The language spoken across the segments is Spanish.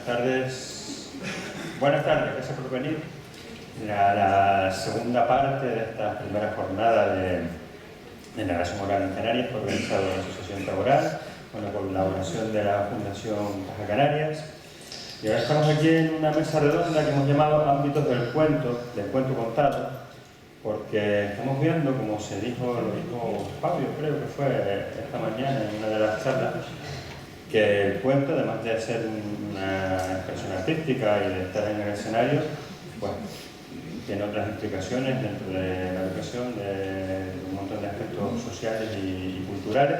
Buenas tardes. Buenas tardes, gracias por venir. La segunda parte de esta primera jornada de narración oral en Canarias, organizada por la Asociación Laboral, con la colaboración de la Fundación Caja Canarias. Y ahora estamos aquí en una mesa redonda que hemos llamado Ámbitos del cuento contado, porque estamos viendo, como lo dijo Fabio, creo que fue esta mañana en una de las charlas, que el cuento, además de ser una expresión artística y de estar en el escenario, pues tiene otras implicaciones dentro de la educación, de un montón de aspectos sociales y culturales.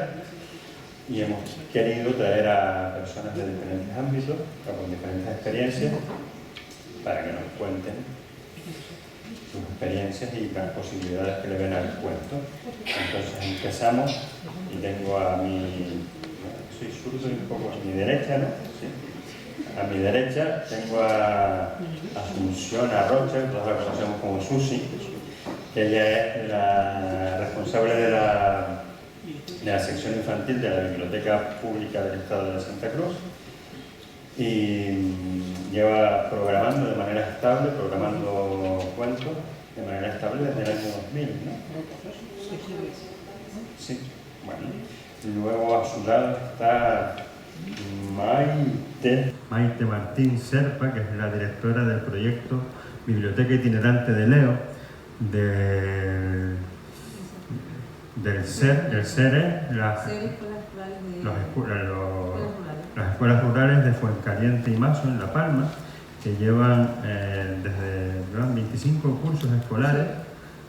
Y hemos querido traer a personas de diferentes ámbitos, con diferentes experiencias, para que nos cuenten sus experiencias y las posibilidades que le ven al cuento. Entonces empezamos, y tengo a mi... soy zurdo y un poco a mi derecha, ¿no? Sí. A mi derecha tengo a Asunción Arrocha, todos la conocemos como Susi, que ella es la responsable de la sección infantil de la Biblioteca Pública del Estado de Santa Cruz, y lleva programando de manera estable, programando cuentos de manera estable desde el año 2000, ¿no? Sí, bueno. Y luego a su lado está Maite Martín Serpa, que es la directora del proyecto Biblioteca Itinerante de Leo, del SER, las escuelas rurales de Fuencaliente y Mazo, en La Palma, que llevan llevan 25 cursos escolares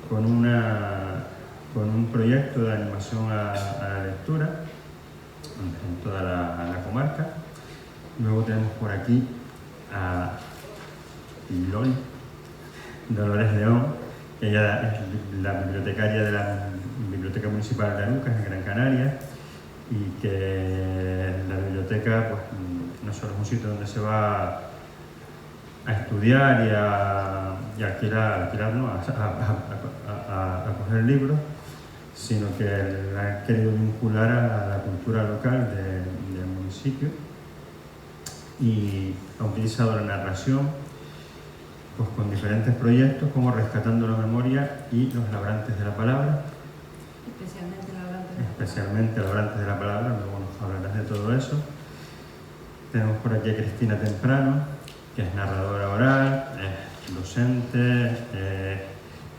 con un proyecto de animación a la lectura en toda la comarca. Luego tenemos por aquí a Dolores León. Ella es la bibliotecaria de la Biblioteca Municipal de Arucas, en Gran Canaria, y que la biblioteca pues, no solo es un sitio donde se va a estudiar y a alquilar, ¿no? a coger libros, sino que la han querido vincular a la cultura local del municipio, y ha utilizado la narración pues, con diferentes proyectos como Rescatando la Memoria y Los Labrantes de la Palabra. Especialmente Labrantes de la Palabra, luego nos hablarás de todo eso. Tenemos por aquí a Cristina Temprano, que es narradora oral, es docente,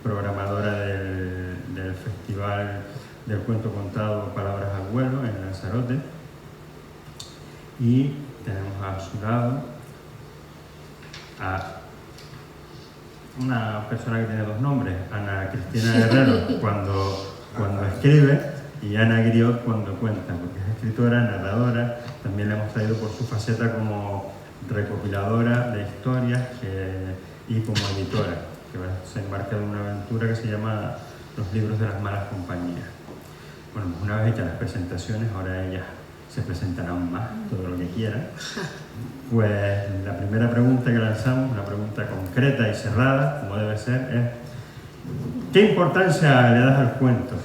programadora del Festival del Cuento Contado Palabras al Vuelo en Lanzarote. Y tenemos a su lado a una persona que tiene dos nombres, Ana Cristina Guerrero cuando escribe, y Ana Griot cuando cuenta, porque es escritora, narradora. También la hemos traído por su faceta como recopiladora de historias y como editora, que se embarca en una aventura que se llama Los Libros de las Malas Compañías. Bueno, una vez hechas las presentaciones, ahora ellas se presentarán más, todo lo que quieran. Pues la primera pregunta que lanzamos, una pregunta concreta y cerrada, como debe ser, es: ¿qué importancia le das al cuento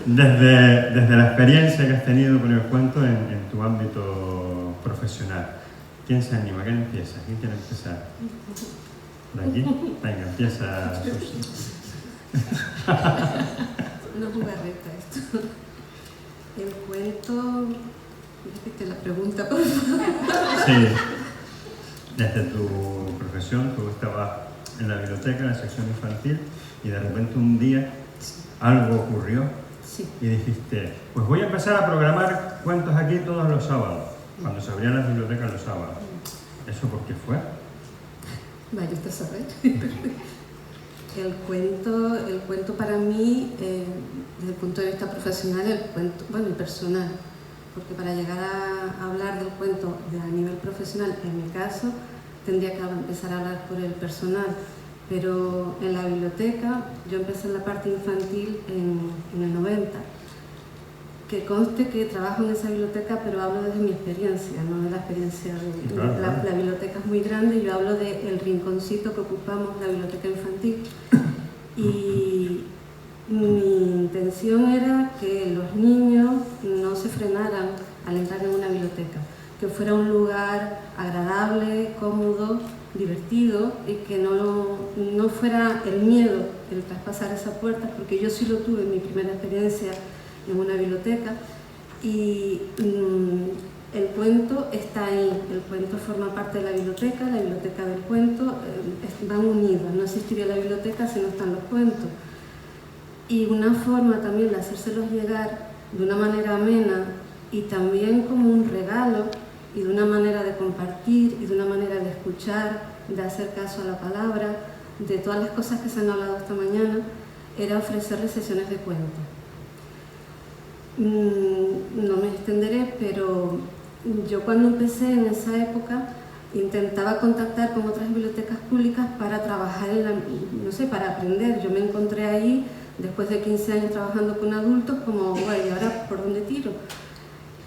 desde la experiencia que has tenido con el cuento en tu ámbito profesional? ¿Quién se anima? ¿Quién empieza? ¿Quién quiere empezar? ¿De aquí? Venga, empieza Susi. No jugarreta esto. El cuento... Repite la pregunta, por favor. Sí. Desde tu profesión, tú estabas en la biblioteca, en la sección infantil, y de repente un día algo ocurrió. Sí. Y dijiste, pues voy a empezar a programar cuentos aquí todos los sábados, cuando se abrían las bibliotecas los sábados. ¿Eso por qué fue? Vaya usted a saber. El cuento para mí, desde el punto de vista profesional, el cuento, bueno, y personal, porque para llegar a hablar del cuento a nivel profesional, en mi caso, tendría que empezar a hablar por el personal. Pero en la biblioteca, yo empecé en la parte infantil en el 90. Que conste que trabajo en esa biblioteca, pero hablo desde mi experiencia, no de la experiencia de... Claro. La biblioteca es muy grande y yo hablo del rinconcito que ocupamos, la biblioteca infantil. Y mi intención era que los niños no se frenaran al entrar en una biblioteca. que fuera un lugar agradable, cómodo, divertido y que no fuera el miedo el traspasar esa puerta, porque yo sí lo tuve en mi primera experiencia en una biblioteca y el cuento está ahí, el cuento forma parte de la biblioteca del cuento, van unidos, no existiría la biblioteca si no están los cuentos. Y una forma también de hacérselos llegar de una manera amena y también como un regalo y de una manera de compartir y de una manera de escuchar, de hacer caso a la palabra, de todas las cosas que se han hablado esta mañana, era ofrecerles sesiones de cuento. No me extenderé, pero yo cuando empecé en esa época intentaba contactar con otras bibliotecas públicas para trabajar para aprender. Yo me encontré ahí, después de 15 años trabajando con adultos, como, bueno, ¿y ahora por dónde tiro?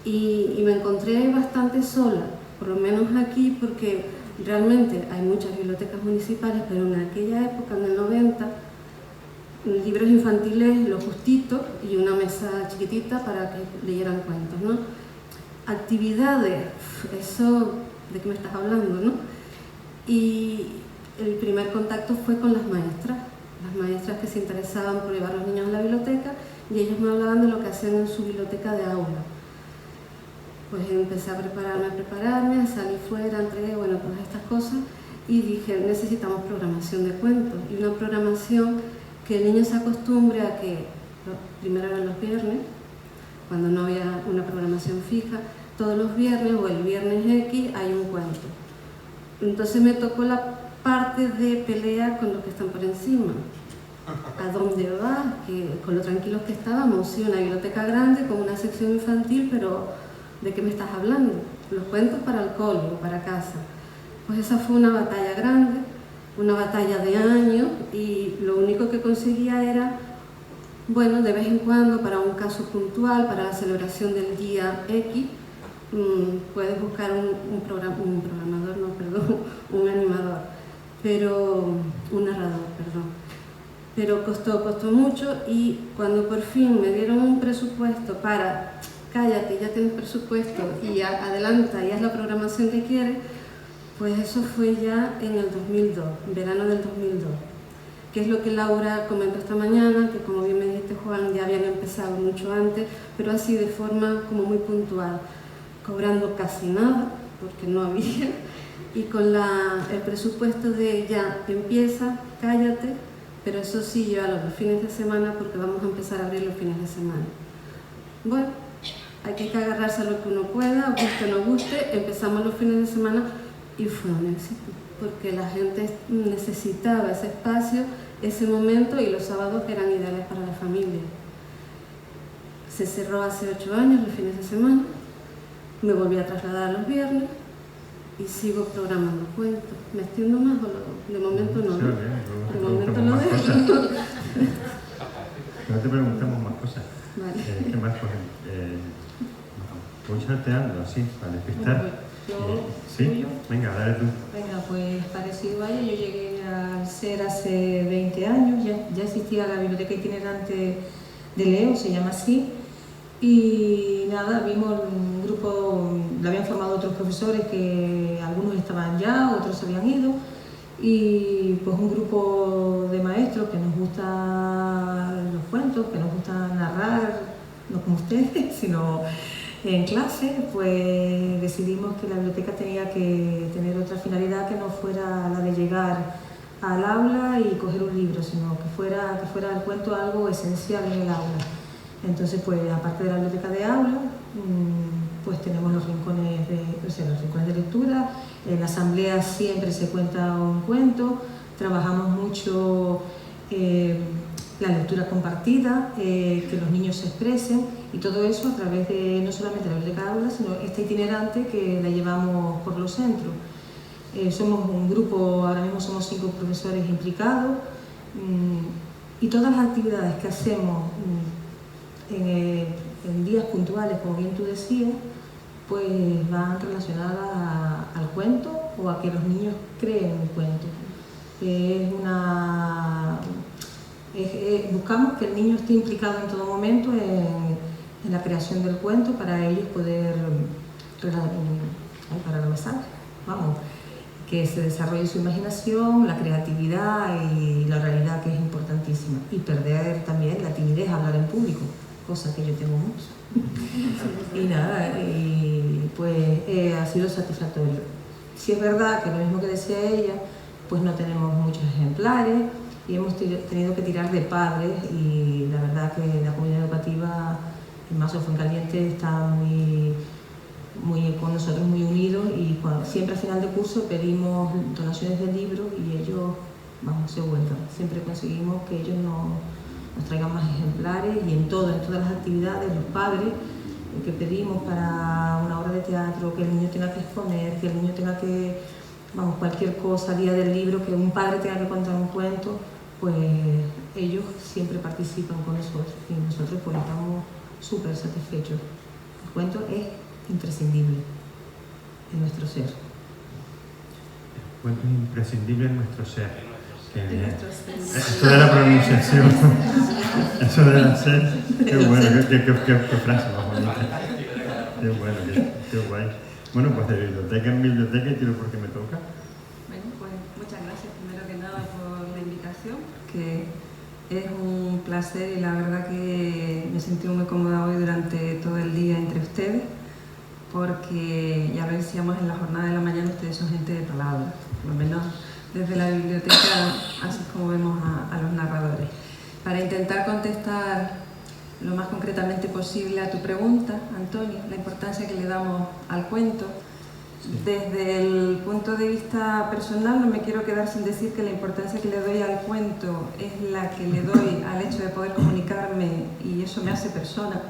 Y me encontré bastante sola, por lo menos aquí, porque realmente hay muchas bibliotecas municipales, pero en aquella época, en el 90, libros infantiles, lo justito, y una mesa chiquitita para que leyeran cuentos, ¿no? Actividades, eso, ¿de qué me estás hablando, no? Y el primer contacto fue con las maestras que se interesaban por llevar a los niños a la biblioteca, y ellos me hablaban de lo que hacían en su biblioteca de aula. Pues empecé a prepararme, salí fuera, entregué, bueno, todas estas cosas, y dije, necesitamos programación de cuentos, y una programación que el niño se acostumbre a que, primero eran los viernes, cuando no había una programación fija, todos los viernes o el viernes X hay un cuento. Entonces me tocó la parte de pelea con los que están por encima. ¿A dónde vas? Con lo tranquilos que estábamos, sí, una biblioteca grande con una sección infantil, pero ¿de qué me estás hablando? Los cuentos para el cole o para casa. Pues esa fue una batalla grande, una batalla de años, y lo único que conseguía era, bueno, de vez en cuando, para un caso puntual, para la celebración del día X, puedes buscar un animador, pero un narrador, perdón. Pero costó mucho, y cuando por fin me dieron un presupuesto para, cállate, ya tienes presupuesto y adelanta y haz la programación que quieres, pues eso fue ya en el 2002, verano del 2002. Que es lo que Laura comentó esta mañana, que como bien me dijiste, Juan, ya habían empezado mucho antes, pero así de forma como muy puntual, cobrando casi nada, porque no había, y con el presupuesto de ya empieza, cállate, pero eso sí, llévalo los fines de semana, porque vamos a empezar a abrir los fines de semana. Bueno, hay que agarrarse a lo que uno pueda, guste o no guste, empezamos los fines de semana y fue un éxito, porque la gente necesitaba ese espacio, ese momento, y los sábados eran ideales para la familia. Se cerró hace 8 años los fines de semana, me volví a trasladar los viernes y sigo programando cuentos. ¿Me extiendo más o de momento no? Sí, de momento no dejo. No te preguntamos más cosas. Vale. ¿Qué más? Voy salteando así, para despistar. ¿Sí? Venga, dale tú. Venga, pues parecido a ella, yo llegué al SER hace 20 años, ya existía la biblioteca itinerante de Leo, se llama así, y nada, vimos un grupo, lo habían formado otros profesores, que algunos estaban ya, otros se habían ido, y pues un grupo de maestros que nos gustan los cuentos, que nos gusta narrar, no como ustedes, sino en clase, pues decidimos que la biblioteca tenía que tener otra finalidad que no fuera la de llegar al aula y coger un libro, sino que fuera el cuento algo esencial en el aula. Entonces, pues aparte de la biblioteca de aula, pues tenemos los rincones de lectura. En la asamblea siempre se cuenta un cuento, trabajamos mucho la lectura compartida, que los niños se expresen, y todo eso a través de no solamente la biblioteca de aula, sino esta itinerante que la llevamos por los centros. Somos un grupo, ahora mismo somos 5 profesores implicados, y todas las actividades que hacemos en días puntuales, como bien tú decías, pues van relacionadas al cuento o a que los niños creen un cuento. Buscamos que el niño esté implicado en todo momento en la creación del cuento, para ellos poder ay, para no me sale, vamos, que se desarrolle su imaginación, la creatividad y la realidad, que es importantísima. Y perder también la timidez a hablar en público, cosa que yo tengo mucho. Y nada, y pues ha sido satisfactorio. Si es verdad que lo mismo que decía ella, pues no tenemos muchos ejemplares y hemos tenido que tirar de padres, y la verdad que la comunidad educativa en Mazo Fuencaliente está con nosotros muy unidos, y siempre al final de curso pedimos donaciones de libros y ellos, vamos, se vuelcan. Siempre conseguimos que ellos nos traigan más ejemplares, y en todas las actividades, los padres que pedimos para una obra de teatro, que el niño tenga que exponer, que el niño tenga que, vamos, cualquier cosa, día del libro, que un padre tenga que contar un cuento, pues ellos siempre participan con nosotros, y nosotros pues estamos súper satisfechos. El cuento es imprescindible en nuestro ser. El cuento es imprescindible en nuestro ser. Qué bien. Eso de la pronunciación, eso de la ser, qué bueno, qué frase más bonita. Qué bueno, qué guay. Bueno, pues de biblioteca en biblioteca, y tiro porque me toca. Bueno, pues muchas gracias primero que nada por la invitación, que es un placer, y la verdad que me sentí muy cómoda hoy durante todo el día entre ustedes, porque ya lo decíamos en la jornada de la mañana, ustedes son gente de palabra, por lo menos desde la biblioteca, así es como vemos a los narradores. Para intentar contestar lo más concretamente posible a tu pregunta, Antonio, la importancia que le damos al cuento. Desde el punto de vista personal, no me quiero quedar sin decir que la importancia que le doy al cuento es la que le doy al hecho de poder comunicarme, y eso me hace persona,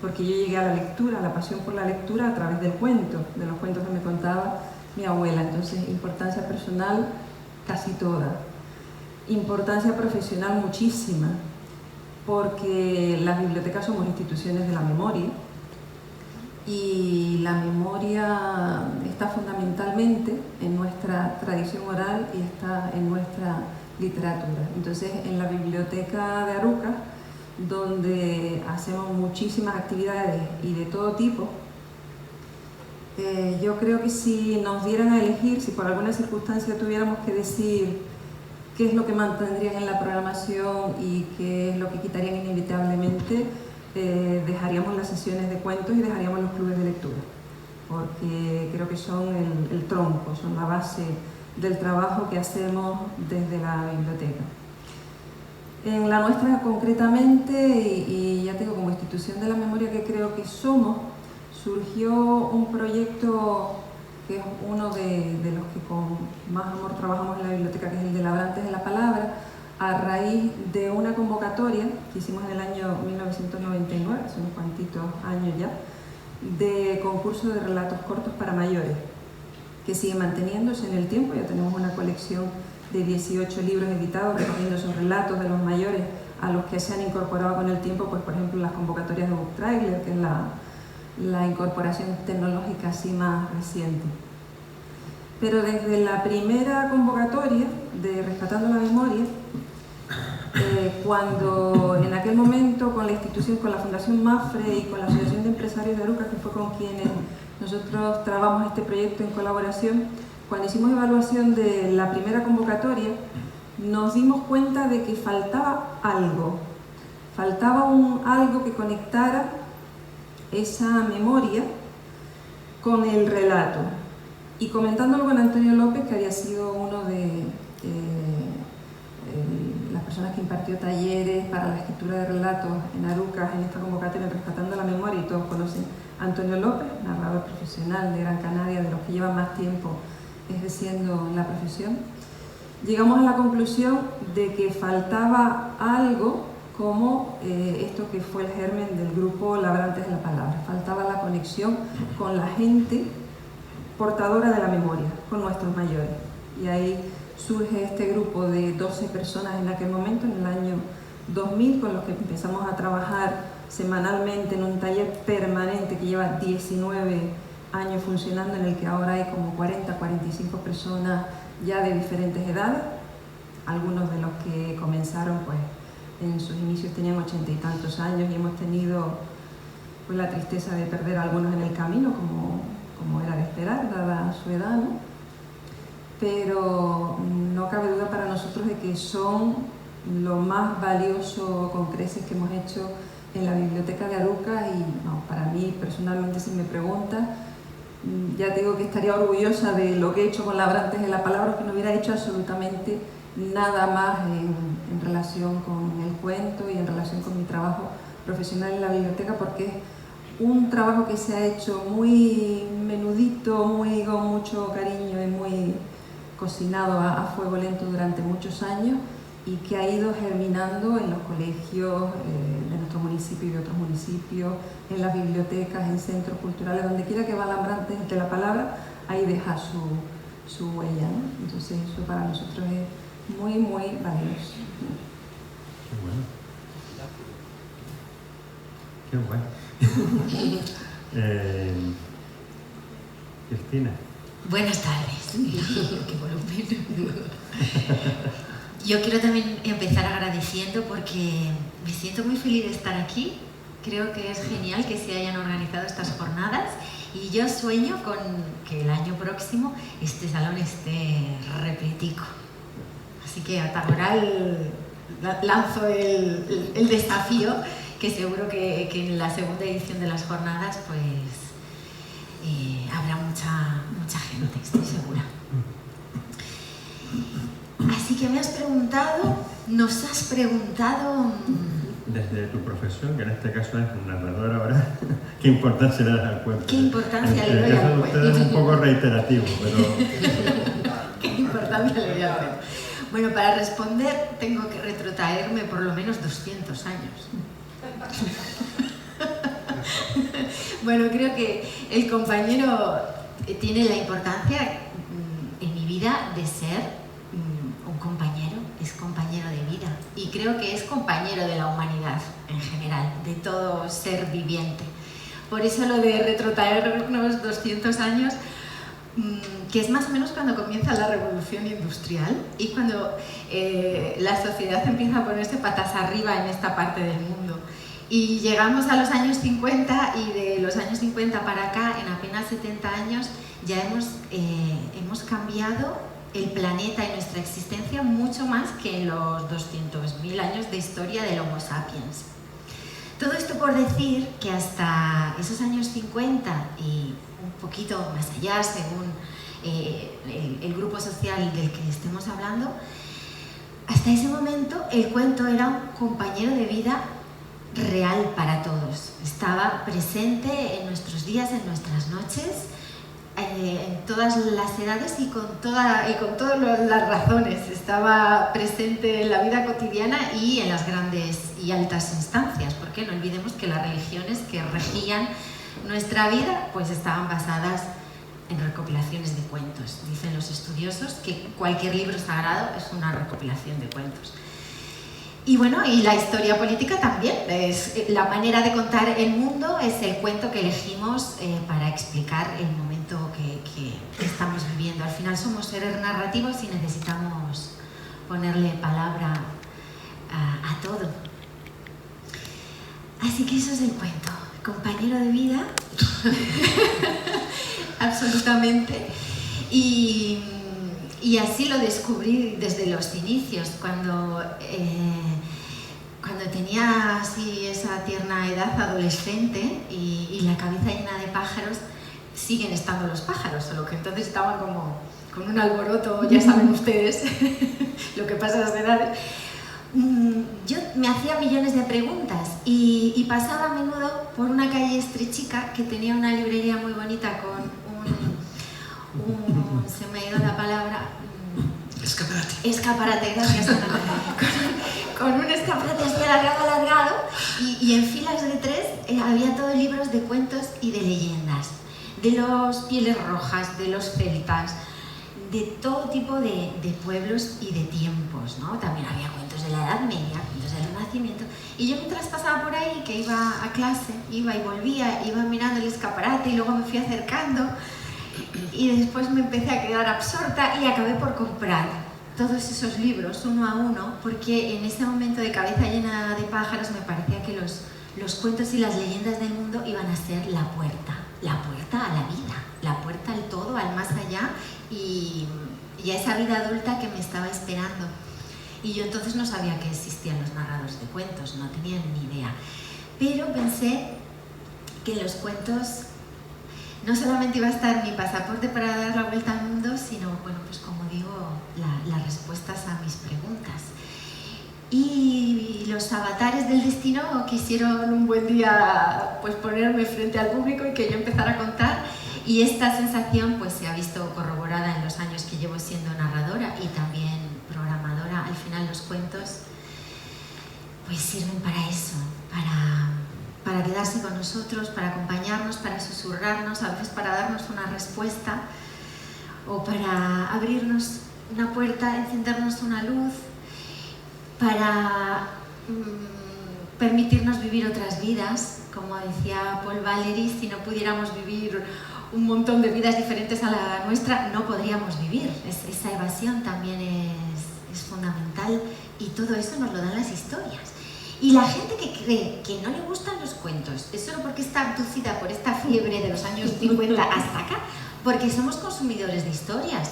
porque yo llegué a la lectura, a la pasión por la lectura a través del cuento, de los cuentos que me contaba mi abuela. Entonces, importancia personal casi toda. Importancia profesional muchísima, porque las bibliotecas somos instituciones de la memoria, y la memoria está fundamentalmente en nuestra tradición oral y está en nuestra literatura. Entonces, en la biblioteca de Arucas, donde hacemos muchísimas actividades y de todo tipo, yo creo que si nos dieran a elegir, si por alguna circunstancia tuviéramos que decir qué es lo que mantendrían en la programación y qué es lo que quitarían inevitablemente, dejaríamos las sesiones de cuentos y dejaríamos los clubes de lectura, porque creo que son el tronco, son la base del trabajo que hacemos desde la biblioteca. En la nuestra concretamente, y ya tengo como institución de la memoria que creo que somos, surgió un proyecto que es uno de los que con más amor trabajamos en la biblioteca, que es el de Labrantes de la Palabra, a raíz de una convocatoria que hicimos en el año 1999, hace unos cuantitos años ya, de concurso de relatos cortos para mayores, que sigue manteniéndose en el tiempo. Ya tenemos una colección de 18 libros editados recogiendo esos relatos de los mayores, a los que se han incorporado con el tiempo, pues por ejemplo las convocatorias de Booktrailer, que es la incorporación tecnológica así más reciente. Pero desde la primera convocatoria de Rescatando la Memoria, cuando en aquel momento con la institución, con la Fundación Mafre y con la Asociación de Empresarios de Arucas, que fue con quienes nosotros trabajamos este proyecto en colaboración, cuando hicimos evaluación de la primera convocatoria, nos dimos cuenta de que faltaba algo, algo que conectara esa memoria con el relato. Y comentándolo con Antonio López, que había sido uno de las personas que impartió talleres para la escritura de relatos en Arucas, en esta convocatoria Rescatando la Memoria, y todos conocen a Antonio López, narrador profesional de Gran Canaria, de los que llevan más tiempo ejerciendo la profesión, llegamos a la conclusión de que faltaba algo como esto que fue el germen del grupo Labrantes de la Palabra. Faltaba la conexión con la gente portadora de la memoria, con nuestros mayores. Y ahí surge este grupo de 12 personas en aquel momento, en el año 2000, con los que empezamos a trabajar semanalmente en un taller permanente que lleva 19 años funcionando, en el que ahora hay como 40, 45 personas ya de diferentes edades. Algunos de los que comenzaron pues en sus inicios tenían 80 y tantos años, y hemos tenido pues la tristeza de perder a algunos en el camino, como como era de esperar, dada su edad, ¿no? Pero no cabe duda para nosotros de que son lo más valioso con creces que hemos hecho en la biblioteca de Arucas y no, para mí personalmente, si me preguntas, ya te digo que estaría orgullosa de lo que he hecho con Labrantes en la palabra, que no hubiera hecho absolutamente nada más en relación con el cuento y en relación con mi trabajo profesional en la biblioteca, porque es un trabajo que se ha hecho muy menudito, con mucho cariño y muy cocinado a fuego lento durante muchos años y que ha ido germinando en los colegios de nuestro municipio y de otros municipios, en las bibliotecas, en centros culturales, donde quiera que va Labrantes de la palabra, ahí deja su huella, ¿no? Entonces eso para nosotros es muy, muy valioso. Qué bueno. Qué guay. Cristina. Buenas tardes. Qué volumen. Yo quiero también empezar agradeciendo porque me siento muy feliz de estar aquí. Creo que es genial que se hayan organizado estas jornadas y yo sueño con que el año próximo este salón esté repletico. Así que a Tagoral lanzo el desafío, que seguro que en la segunda edición de las jornadas pues habrá mucha gente, estoy segura. Así que nos has preguntado... Desde tu profesión, que en este caso es narradora ahora, ¿qué importancia le das al cuento? ¿Qué importancia le doy al cuento? Usted es un poco reiterativo, pero... ¿Qué importancia le doy al cuento? Bueno, para responder tengo que retrotraerme por lo menos 200 años. Bueno, creo que el compañero tiene la importancia en mi vida de ser un compañero, es compañero de vida y creo que es compañero de la humanidad en general, de todo ser viviente. Por eso lo de retrotraernos 200 años, que es más o menos cuando comienza la revolución industrial y cuando la sociedad empieza a ponerse patas arriba en esta parte del mundo. Y llegamos a los años 50 y de los años 50 para acá, en apenas 70 años, ya hemos cambiado el planeta y nuestra existencia mucho más que en los 200.000 años de historia del Homo sapiens. Todo esto por decir que hasta esos años 50 y un poquito más allá, según el grupo social del que estemos hablando, hasta ese momento el cuento era un compañero de vida real para todos. Estaba presente en nuestros días, en nuestras noches, en todas las edades y con todas las razones. Estaba presente en la vida cotidiana y en las grandes y altas instancias, porque no olvidemos que las religiones que regían nuestra vida pues estaban basadas en recopilaciones de cuentos. Dicen los estudiosos que cualquier libro sagrado es una recopilación de cuentos. Y bueno, y la historia política también. La manera de contar el mundo es el cuento que elegimos para explicar el momento que estamos viviendo. Al final somos seres narrativos y necesitamos ponerle palabra a todo. Así que eso es el cuento. Compañero de vida, absolutamente. Y así lo descubrí desde los inicios, cuando tenía así esa tierna edad adolescente y la cabeza llena de pájaros. Siguen estando los pájaros, solo que entonces estaban como con un alboroto, ya saben ustedes lo que pasa a las edades. Yo me hacía millones de preguntas y pasaba a menudo por una calle estrechica que tenía una librería muy bonita con se me ha ido la palabra... Escaparate, gracias. con un escaparate así alargado y en filas de 3 había todos libros de cuentos y de leyendas, de los pieles rojas, de los celtas, de todo tipo de pueblos y de tiempos, ¿no? También había cuentos de la Edad Media, cuentos del Renacimiento. Y yo mientras pasaba por ahí, que iba a clase, iba y volvía, iba mirando el escaparate y luego me fui acercando y después me empecé a quedar absorta y acabé por comprar todos esos libros uno a uno, porque en ese momento de cabeza llena de pájaros me parecía que los cuentos y las leyendas del mundo iban a ser la puerta a la vida, la puerta al todo, al más allá y a esa vida adulta que me estaba esperando. Y yo entonces no sabía que existían los narradores de cuentos, no tenía ni idea. Pero pensé que en los cuentos no solamente iba a estar mi pasaporte para dar la vuelta al mundo, sino, bueno, pues como digo, las respuestas a mis preguntas. Y los avatares del destino quisieron un buen día pues ponerme frente al público y que yo empezara a contar, y esta sensación pues se ha visto corroborada en los años que llevo siendo narradora y también programadora. Al final los cuentos pues sirven para eso, para quedarse con nosotros, para acompañarnos, para susurrarnos, a veces para darnos una respuesta o para abrirnos una puerta, encendernos una luz, para permitirnos vivir otras vidas. Como decía Paul Valéry, si no pudiéramos vivir un montón de vidas diferentes a la nuestra, no podríamos vivir. Esa evasión también es fundamental, y todo eso nos lo dan las historias. Y la gente que cree que no le gustan los cuentos es solo porque está abducida por esta fiebre de los años 50 hasta acá, porque somos consumidores de historias,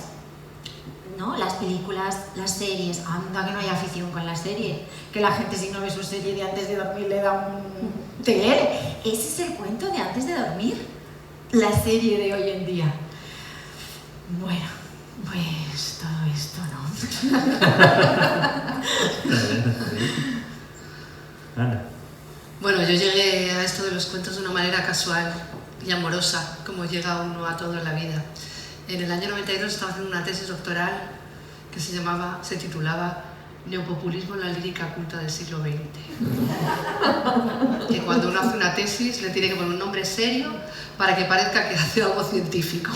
¿no? Las películas, las series, anda que no hay afición con la serie, que la gente si no ve su serie de antes de dormir le da un telele. Ese es el cuento de antes de dormir, la serie de hoy en día. Bueno, pues todo esto, ¿no? Ana. Bueno, yo llegué a esto de los cuentos de una manera casual y amorosa, como llega uno a todo en la vida. En el año 92 estaba haciendo una tesis doctoral que se titulaba Neopopulismo en la lírica culta del siglo XX. Que cuando uno hace una tesis le tiene que poner un nombre serio para que parezca que hace algo científico.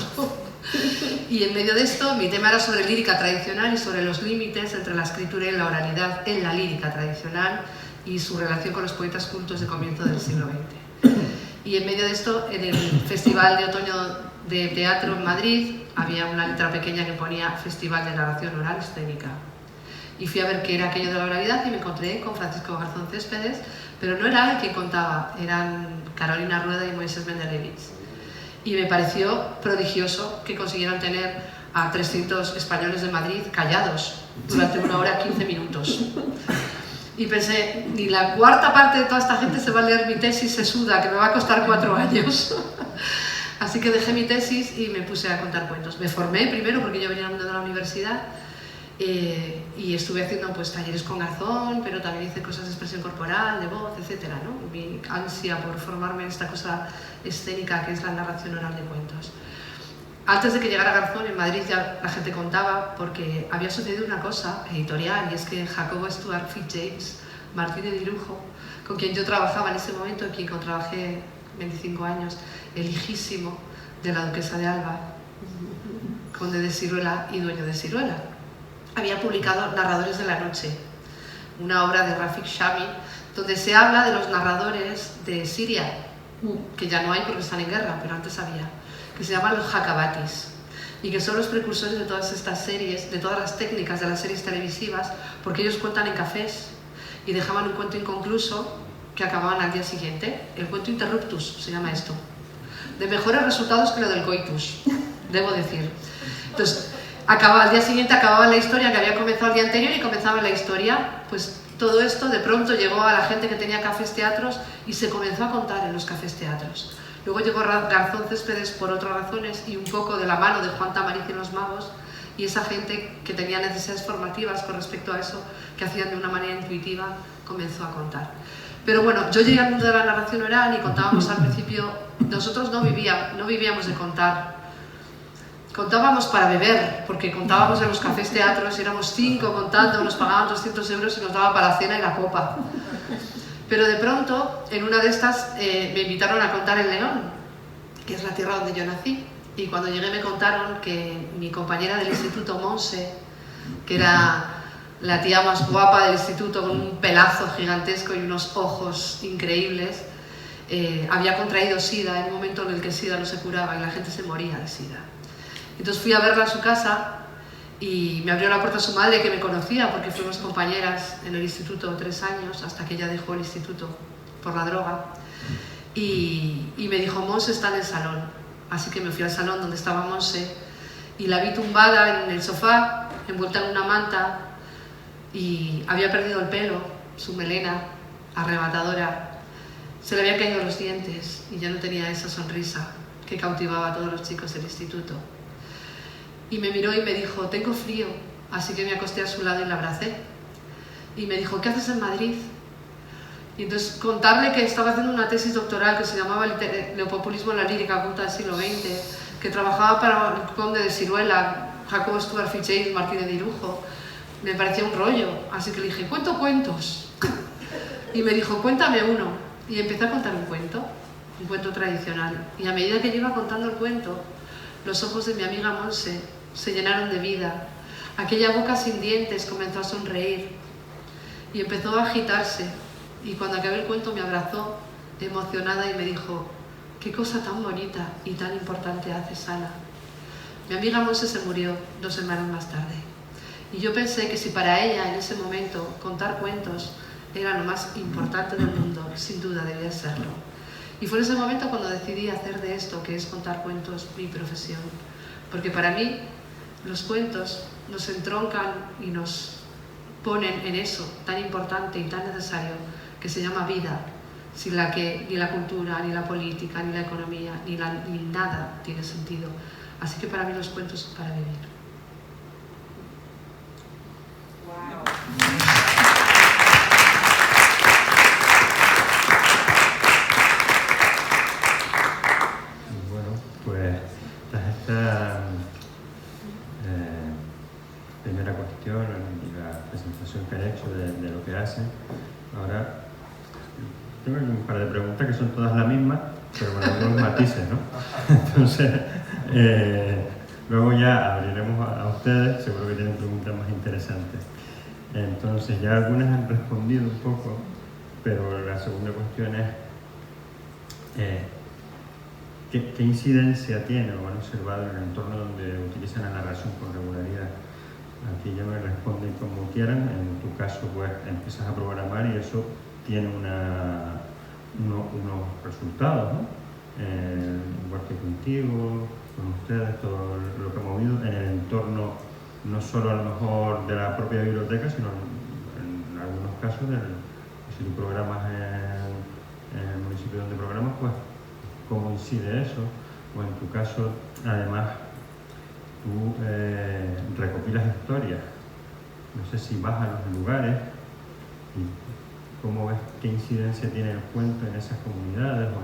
Y en medio de esto mi tema era sobre lírica tradicional y sobre los límites entre la escritura y la oralidad en la lírica tradicional y su relación con los poetas cultos de comienzo del siglo XX. Y en medio de esto, en el Festival de Otoño de Teatro en Madrid, había una letra pequeña que ponía Festival de Narración Oral Escénica. Y fui a ver qué era aquello de la oralidad y me encontré con Francisco Garzón Céspedes, pero no era él quien contaba, eran Carolina Rueda y Moisés Mendelevitz. Y me pareció prodigioso que consiguieran tener a 300 españoles de Madrid callados durante 1 hora 15 minutos. Y pensé, ni la cuarta parte de toda esta gente se va a leer mi tesis sesuda, que me va a costar 4 años. Así que dejé mi tesis y me puse a contar cuentos. Me formé primero porque yo venía al mundo de la universidad y estuve haciendo pues, talleres con Garzón, pero también hice cosas de expresión corporal, de voz, etc., ¿no? Mi ansia por formarme en esta cosa escénica que es la narración oral de cuentos. Antes de que llegara Garzón, en Madrid ya la gente contaba, porque había sucedido una cosa editorial, y es que Jacobo Stuart Fitzjames Martínez de Irujo, con quien yo trabajaba en ese momento, con quien trabajé 25 años, el hijísimo de la duquesa de Alba, conde de Siruela y dueño de Siruela, había publicado Narradores de la Noche, una obra de Rafik Shami, donde se habla de los narradores de Siria, que ya no hay porque están en guerra, pero antes había, que se llaman los Hakabatis, y que son los precursores de todas estas series, de todas las técnicas de las series televisivas, porque ellos cuentan en cafés y dejaban un cuento inconcluso que acababan al día siguiente. El cuento interruptus se llama esto, de mejores resultados que lo del coitus, debo decir. Entonces, al día siguiente acababa la historia que había comenzado el día anterior y comenzaba la historia. Pues todo esto de pronto llegó a la gente que tenía cafés teatros y se comenzó a contar en los cafés teatros. Luego llegó Garzón Céspedes por otras razones y un poco de la mano de Juan Tamariz y los magos, y esa gente que tenía necesidades formativas con respecto a eso, que hacían de una manera intuitiva, comenzó a contar. Pero bueno, yo llegué al mundo de la narración oral y contábamos al principio, nosotros no vivíamos de contar. Contábamos para beber, porque contábamos en los cafés teatros y éramos 5 contando, nos pagaban 200 euros y nos daban para la cena y la copa. Pero de pronto, en una de estas, me invitaron a contar en León, que es la tierra donde yo nací. Y cuando llegué me contaron que mi compañera del instituto, Monse, que era la tía más guapa del instituto, con un pelazo gigantesco y unos ojos increíbles, había contraído SIDA en un momento en el que SIDA no se curaba y la gente se moría de SIDA. Entonces fui a verla a su casa y me abrió la puerta su madre, que me conocía porque fuimos compañeras en el instituto 3 años, hasta que ella dejó el instituto por la droga. Y me dijo, Mons está en el salón. Así que me fui al salón donde estaba Monse y la vi tumbada en el sofá, envuelta en una manta, y había perdido el pelo, su melena arrebatadora. Se le habían caído los dientes y ya no tenía esa sonrisa que cautivaba a todos los chicos del instituto. Y me miró y me dijo, tengo frío, así que me acosté a su lado y la abracé. Y me dijo, ¿qué haces en Madrid? Y entonces contarle que estaba haciendo una tesis doctoral que se llamaba Neopopulismo en la lírica culta del siglo XX, que trabajaba para el conde de Siruela, Jacobo Stuart Fitzgerald, Martínez de Irujo, me parecía un rollo, así que le dije, cuento cuentos. Y me dijo, cuéntame uno. Y empecé a contar un cuento tradicional. Y a medida que yo iba contando el cuento, los ojos de mi amiga Monse se llenaron de vida. Aquella boca sin dientes comenzó a sonreír y empezó a agitarse. Y cuando acabé el cuento me abrazó, emocionada, y me dijo, qué cosa tan bonita y tan importante haces, Ana. Mi amiga Monse se murió 2 semanas más tarde. Y yo pensé que si para ella en ese momento contar cuentos era lo más importante del mundo, sin duda debía serlo. Y fue en ese momento cuando decidí hacer de esto, que es contar cuentos, mi profesión. Porque para mí los cuentos nos entroncan y nos ponen en eso tan importante y tan necesario que se llama vida, sin la que ni la cultura, ni la política, ni la economía, ni nada tiene sentido. Así que para mí los cuentos son para vivir. Wow. Bueno, pues tras esta primera cuestión y la presentación que han hecho de lo que hacen, ahora tengo un par de preguntas que son todas las mismas, pero con algunos matices, ¿no? Entonces, luego ya abriremos a ustedes, seguro que tienen preguntas más interesantes. Entonces, ya algunas han respondido un poco, pero la segunda cuestión es ¿qué incidencia tiene o han observado en el entorno donde utilizan la narración con regularidad? Aquí ya me responden como quieran. En tu caso, pues empiezas a programar y eso tiene unos resultados, ¿no? Igual que contigo, con ustedes, todo lo que ha movido en el entorno, no solo a lo mejor de la propia biblioteca, sino en algunos casos, si tú programas en el municipio donde programas, pues cómo incide eso, o en tu caso, además, tú recopilas historias, no sé si vas a los lugares y cómo ves qué incidencia tiene el cuento en esas comunidades o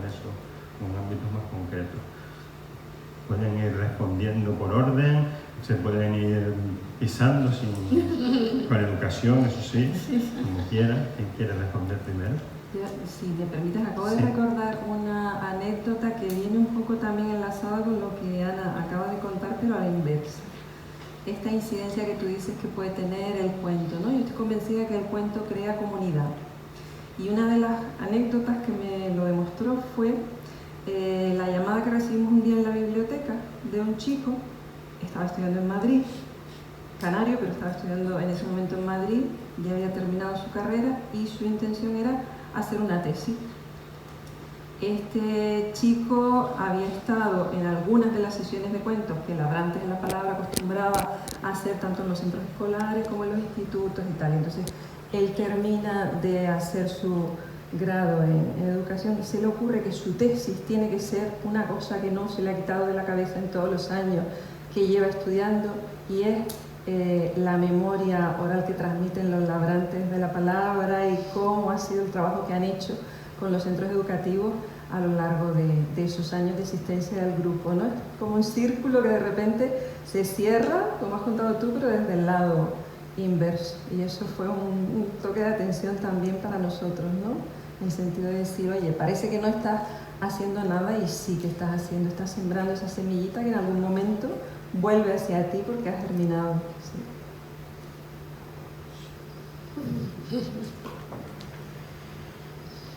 en ámbitos más concretos. Pueden ir respondiendo por orden, se pueden ir pisando con educación, eso sí, como quieran. ¿Quién quiere responder primero? Si me permites, acabo de recordar una anécdota que viene un poco también enlazada con lo que Ana acaba de contar, pero a la inversa. Esta incidencia que tú dices que puede tener el cuento, ¿no? Yo estoy convencida que el cuento crea comunidad. Y una de las anécdotas que me lo demostró fue la llamada que recibimos un día en la biblioteca de un chico, estaba estudiando en Madrid, canario, pero estaba estudiando en ese momento en Madrid, ya había terminado su carrera y su intención era hacer una tesis. Este chico había estado en algunas de las sesiones de cuentos que Labrantes en la Palabra acostumbraba a hacer tanto en los centros escolares como en los institutos y tal. Entonces, él termina de hacer su grado en educación y se le ocurre que su tesis tiene que ser una cosa que no se le ha quitado de la cabeza en todos los años que lleva estudiando, y es la memoria oral que transmiten los Labrantes de la Palabra y cómo ha sido el trabajo que han hecho con los centros educativos a lo largo de esos años de existencia del grupo, ¿no? Es como un círculo que de repente se cierra, como has contado tú, pero desde el lado inverso. Y eso fue un toque de atención también para nosotros, ¿no? En el sentido de decir, oye, parece que no estás haciendo nada y sí que estás haciendo, estás sembrando esa semillita que en algún momento vuelve hacia ti porque has germinado. Sí.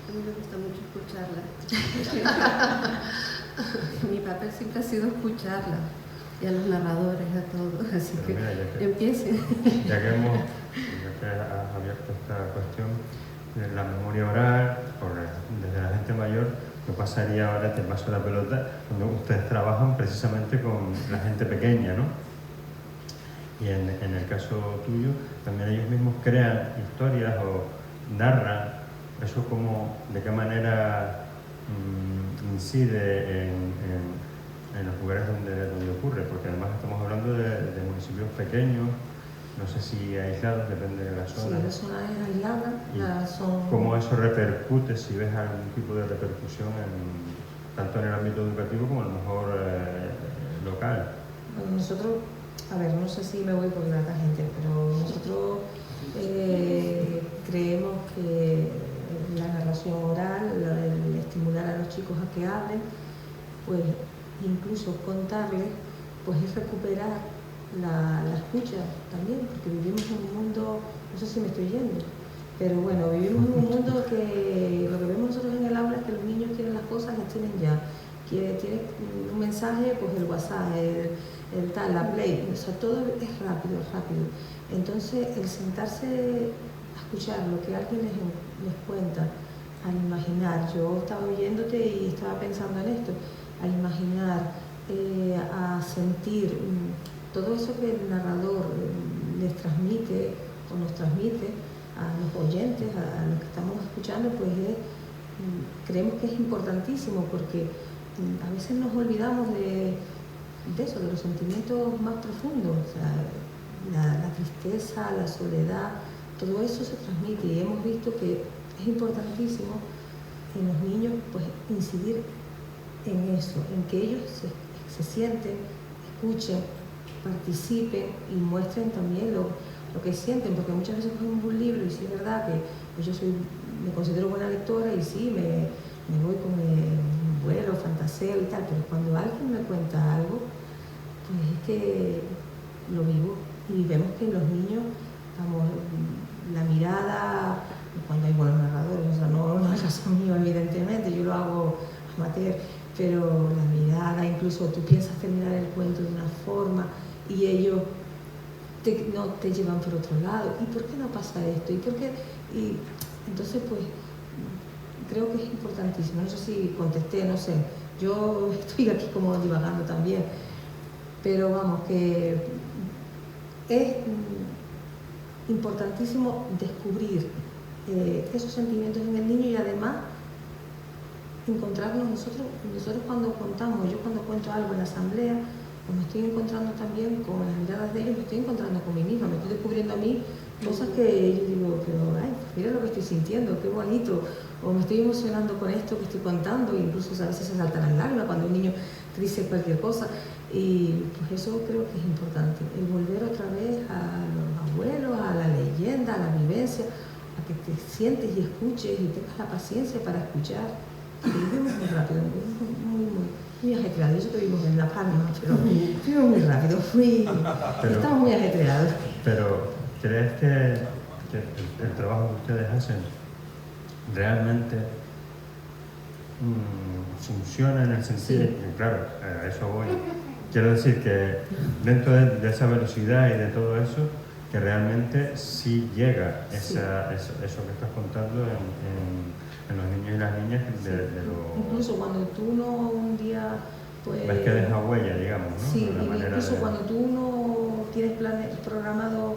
A mí me gusta mucho escucharla. Mi papel siempre ha sido escuclarla, y a los narradores, a todos, así que empiecen. Ya que has abierto esta cuestión de la memoria oral, desde la gente mayor, Yo pasaría ahora, te paso la pelota, cuando ustedes trabajan precisamente con la gente pequeña, ¿no? Y en el caso tuyo, también ellos mismos crean historias o narran. ¿Eso cómo, de qué manera incide en los lugares donde ocurre? Porque además estamos hablando de municipios pequeños, no sé si aislados, depende de la zona. Sí, la zona es aislada. ¿Cómo eso repercute, si ves algún tipo de repercusión tanto en el ámbito educativo como a lo mejor local? Bueno, nosotros, a ver, no sé si me voy por la tangente, pero nosotros creemos que la narración oral, el estimular a los chicos a que hablen, pues incluso contarles, pues es recuperar la escucha también, porque vivimos en un mundo, no sé si me estoy yendo, pero bueno, vivimos en un mundo que lo que vemos nosotros en el aula es que los niños quieren las cosas, las tienen ya, que tienen un mensaje, pues el WhatsApp, el tal, la Play, o sea, todo es rápido, rápido. Entonces, el sentarse a escuchar lo que alguien les cuenta, al imaginar, yo estaba oyéndote y estaba pensando en esto, al imaginar, a sentir todo eso que el narrador les transmite o nos transmite a los oyentes, a los que estamos escuchando, pues creemos que es importantísimo porque a veces nos olvidamos de eso, de los sentimientos más profundos, o sea, la tristeza, la soledad, todo eso se transmite y hemos visto que es importantísimo en los niños pues incidir en eso, en que ellos se sienten, escuchen, participen y muestren también lo que sienten, porque muchas veces cogemos un libro y sí es verdad que pues yo me considero buena lectora y sí, me voy con vuelo, fantaseo y tal, pero cuando alguien me cuenta algo, pues es que lo vivo y vemos que los niños, vamos, la mirada, cuando hay buenos narradores, o sea, no es caso mío evidentemente, yo lo hago amateur, pero la mirada, incluso tú piensas terminar el cuento de una forma y ellos no te llevan por otro lado. ¿Y por qué no pasa esto? ¿Y por qué? Y entonces, pues, creo que es importantísimo. No sé si contesté, no sé. Yo estoy aquí como divagando también. Pero vamos, que es importantísimo descubrir esos sentimientos en el niño y además encontrarnos nosotros cuando contamos, yo cuando cuento algo en la asamblea, pues me estoy encontrando también con las miradas de ellos, me estoy encontrando con mí misma, me estoy descubriendo a mí cosas que yo digo, pero ay, mira lo que estoy sintiendo, qué bonito, o me estoy emocionando con esto que estoy contando, e incluso a veces se saltan las lágrimas cuando un niño te dice cualquier cosa, y pues eso creo que es importante, el volver otra vez a los abuelos, a la leyenda, a la vivencia, a que te sientes y escuches y tengas la paciencia para escuchar. Vivimos muy rápido, muy ajetreados. Eso que vivimos en La Palma, pero vivimos muy rápido, estamos muy ajetreados. Pero, ¿crees que el trabajo que ustedes hacen realmente funciona en el sentido, Sí. que, claro, a eso voy? Quiero decir que dentro de esa velocidad y de todo eso, que realmente sí llega eso que estás contando en los niños y las niñas Incluso cuando tú no un día pues ves que deja huella, digamos, ¿no? Sí, incluso cuando tú no tienes programado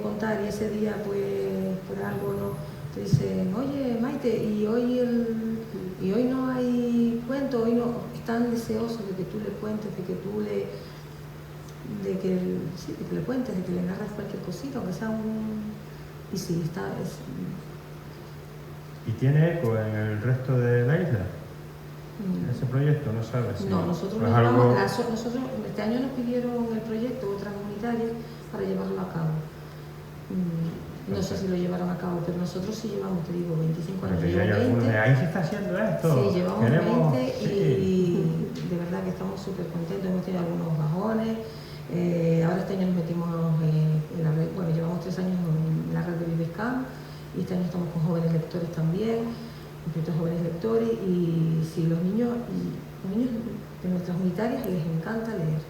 contar y ese día pues por algo no te dicen, oye Maite, y hoy no hay cuento, hoy no, están deseosos de que tú le cuentes, de que le cuentes, de que le narras cualquier cosita, aunque sea y sí, ¿Y tiene eco en el resto de la isla? ¿Ese proyecto? ¿No sabes? No, nosotros este año nos pidieron el proyecto, otras comunitarias, para llevarlo a cabo. No sé si lo llevaron a cabo, pero nosotros sí llevamos, te digo, 25 años. Ahí se está haciendo esto. Sí, llevamos 20 y de verdad que estamos súper contentos. Hemos tenido algunos bajones. Ahora este año nos metimos en la red, bueno, llevamos 3 años en la red de Vivescam y este año estamos con jóvenes lectores también, con jóvenes lectores y sí, los niños de nuestras unitarias les encanta leer.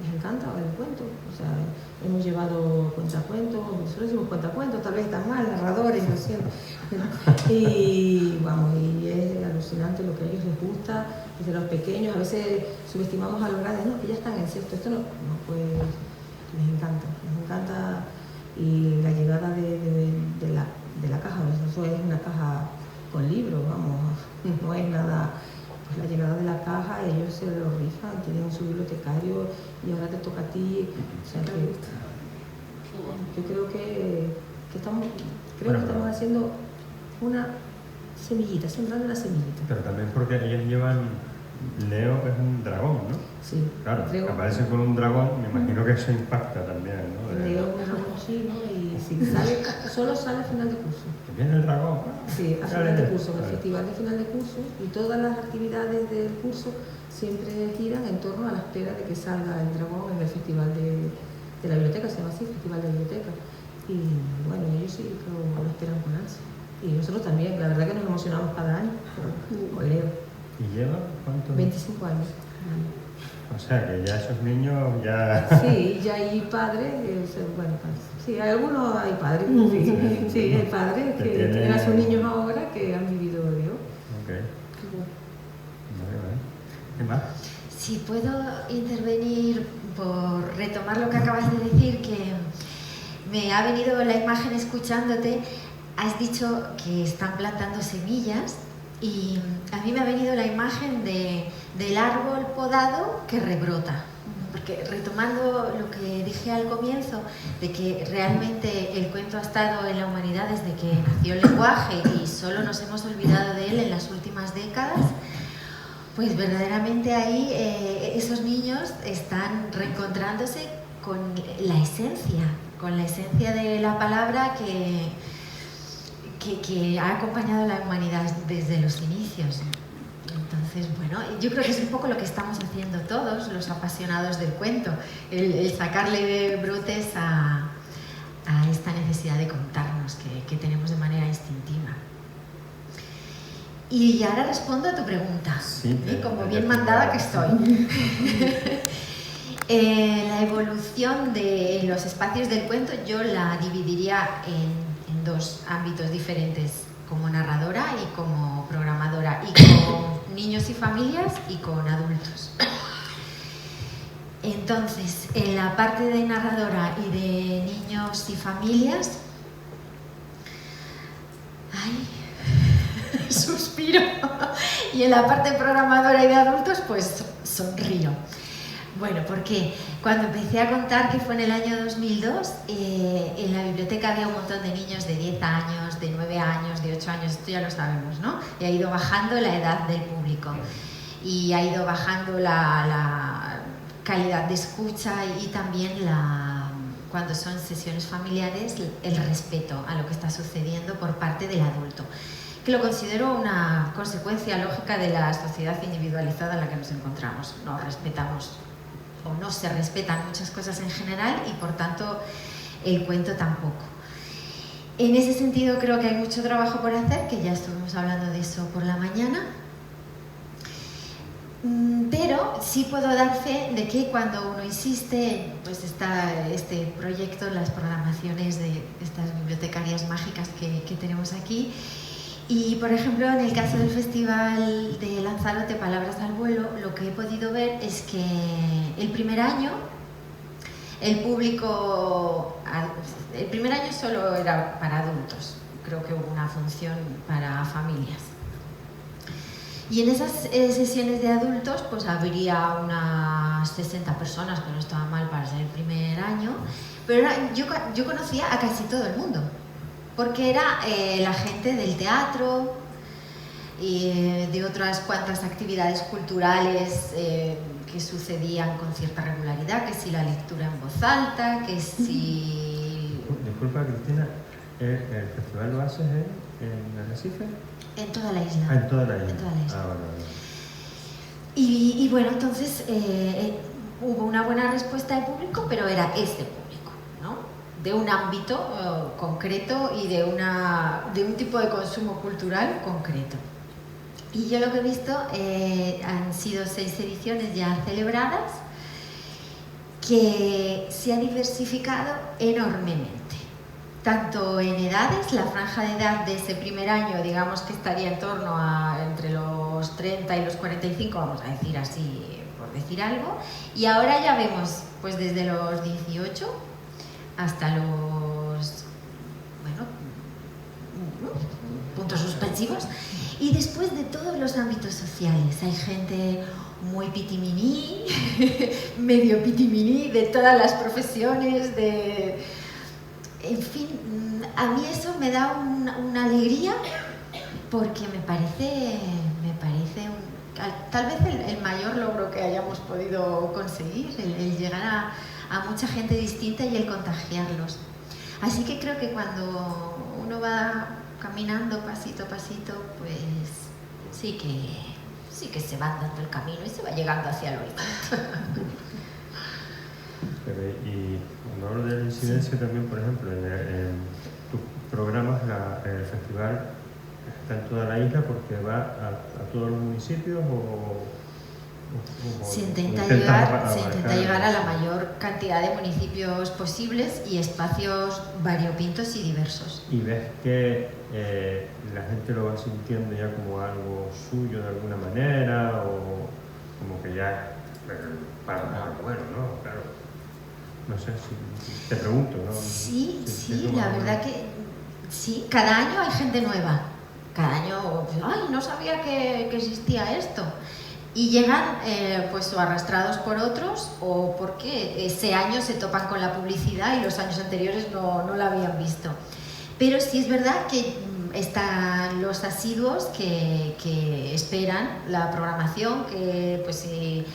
Les encanta el cuento, o sea, hemos llevado cuentacuentos, nosotros decimos cuentacuentos, tal vez están mal, narradores, lo siento, y vamos, y es alucinante lo que que a ellos les gusta, desde los pequeños. A veces subestimamos a los grandes, no, que ya están en sexto, esto no, pues les encanta. Y la llegada de la caja, eso es una caja con libros, vamos, no es nada. Pues la llegada de la caja, ellos se lo rifan, tienen su bibliotecario y ahora te toca a ti. O sea, yo creo que estamos haciendo una semillita, sembrando la semillita. Pero también porque ellos llevan, Leo es un dragón, ¿no? Sí. Claro, Leo, aparece con un dragón, me imagino que eso impacta también, ¿no? Leo es un dragón chino y si solo sale al final de curso. ¿Viene el dragón? Sí, al final de curso, en el festival de final de curso, y todas las actividades del curso siempre giran en torno a la espera de que salga el dragón en el festival de la biblioteca, se llama así, Festival de Biblioteca. Y bueno, ellos sí lo esperan con ansia. Y nosotros también, la verdad que nos emocionamos cada año con Leo. ¿Y lleva cuánto? 25 años. O sea que ya esos niños ya... Sí, ya hay padres, bueno, sí, algunos hay padres, sí, hay padres que tienen a sus niños ahora que han vivido Leo. Ok. Vale. ¿Qué más? Si puedo intervenir por retomar lo que acabas de decir, que me ha venido la imagen escuchándote. Has dicho que están plantando semillas y a mí me ha venido la imagen del árbol podado que rebrota. Porque retomando lo que dije al comienzo, de que realmente el cuento ha estado en la humanidad desde que nació el lenguaje y solo nos hemos olvidado de él en las últimas décadas, pues verdaderamente ahí esos niños están reencontrándose con la esencia de la palabra que ha acompañado a la humanidad desde los inicios. Entonces, bueno, yo creo que es un poco lo que estamos haciendo todos los apasionados del cuento, el sacarle brotes a esta necesidad de contarnos que tenemos de manera instintiva. Y ahora respondo a tu pregunta, sí, como bien mandada que estoy. La evolución de los espacios del cuento yo la dividiría en dos ámbitos diferentes, como narradora y como programadora, y con niños y familias y con adultos. Entonces, en la parte de narradora y de niños y familias, suspiro, y en la parte programadora y de adultos, pues sonrío. Bueno, porque cuando empecé a contar, que fue en el año 2002, en la biblioteca había un montón de niños de 10 años, de 9 años, de 8 años, esto ya lo sabemos, ¿no? Y ha ido bajando la edad del público y ha ido bajando la calidad de escucha y también cuando son sesiones familiares, el respeto a lo que está sucediendo por parte del adulto, que lo considero una consecuencia lógica de la sociedad individualizada en la que nos encontramos. No respetamos o no se respetan muchas cosas en general y por tanto el cuento tampoco. En ese sentido creo que hay mucho trabajo por hacer, que ya estuvimos hablando de eso por la mañana, pero sí puedo dar fe de que cuando uno insiste, pues está este proyecto, las programaciones de estas bibliotecarias mágicas que tenemos aquí. Y, por ejemplo, en el caso del Festival de Lanzarote, Palabras al Vuelo, lo que he podido ver es que el primer año solo era para adultos, creo que hubo una función para familias. Y en esas sesiones de adultos pues habría unas 60 personas, que no estaba mal para ser el primer año, pero yo conocía a casi todo el mundo. Porque era la gente del teatro y de otras cuantas actividades culturales que sucedían con cierta regularidad, que si la lectura en voz alta, que si... Disculpa, Cristina, ¿el festival lo haces en Arrecife? En toda la isla. En toda la isla. En toda la isla. Ah, vale. Y bueno, entonces hubo una buena respuesta del público, pero era este público, ¿no? De un ámbito concreto y de un tipo de consumo cultural concreto. Y yo lo que he visto han sido 6 ediciones ya celebradas, que se ha diversificado enormemente, tanto en edades. La franja de edad de ese primer año, digamos que estaría en torno a entre los 30 y los 45, vamos a decir así, por decir algo, y ahora ya vemos pues desde los 18 hasta los, bueno, puntos suspensivos, y después de todos los ámbitos sociales. Hay gente muy pitiminí, medio pitiminí, de todas las profesiones, en fin, a mí eso me da una alegría, porque me parece tal vez el mayor logro que hayamos podido conseguir, el llegar a mucha gente distinta y el contagiarlos. Así que creo que cuando uno va caminando pasito a pasito, pues sí que se va dando el camino y se va llegando hacia el horizonte. Y cuando hablo de la incidencia también, por ejemplo, en tus programas, el festival está en toda la isla porque va a todos los municipios se intenta llegar a la mayor cantidad de municipios posibles y espacios variopintos y diversos. ¿Y ves que la gente lo va sintiendo ya como algo suyo de alguna manera, o como que ya bueno, ¿no? Claro. No sé, si te pregunto, ¿no? Sí, la verdad que sí, cada año hay gente nueva. Cada año, ¡ay, no sabía que existía esto! Y llegan pues o arrastrados por otros, o porque ese año se topan con la publicidad y los años anteriores no la habían visto. Pero sí es verdad que están los asiduos que esperan la programación, que pues si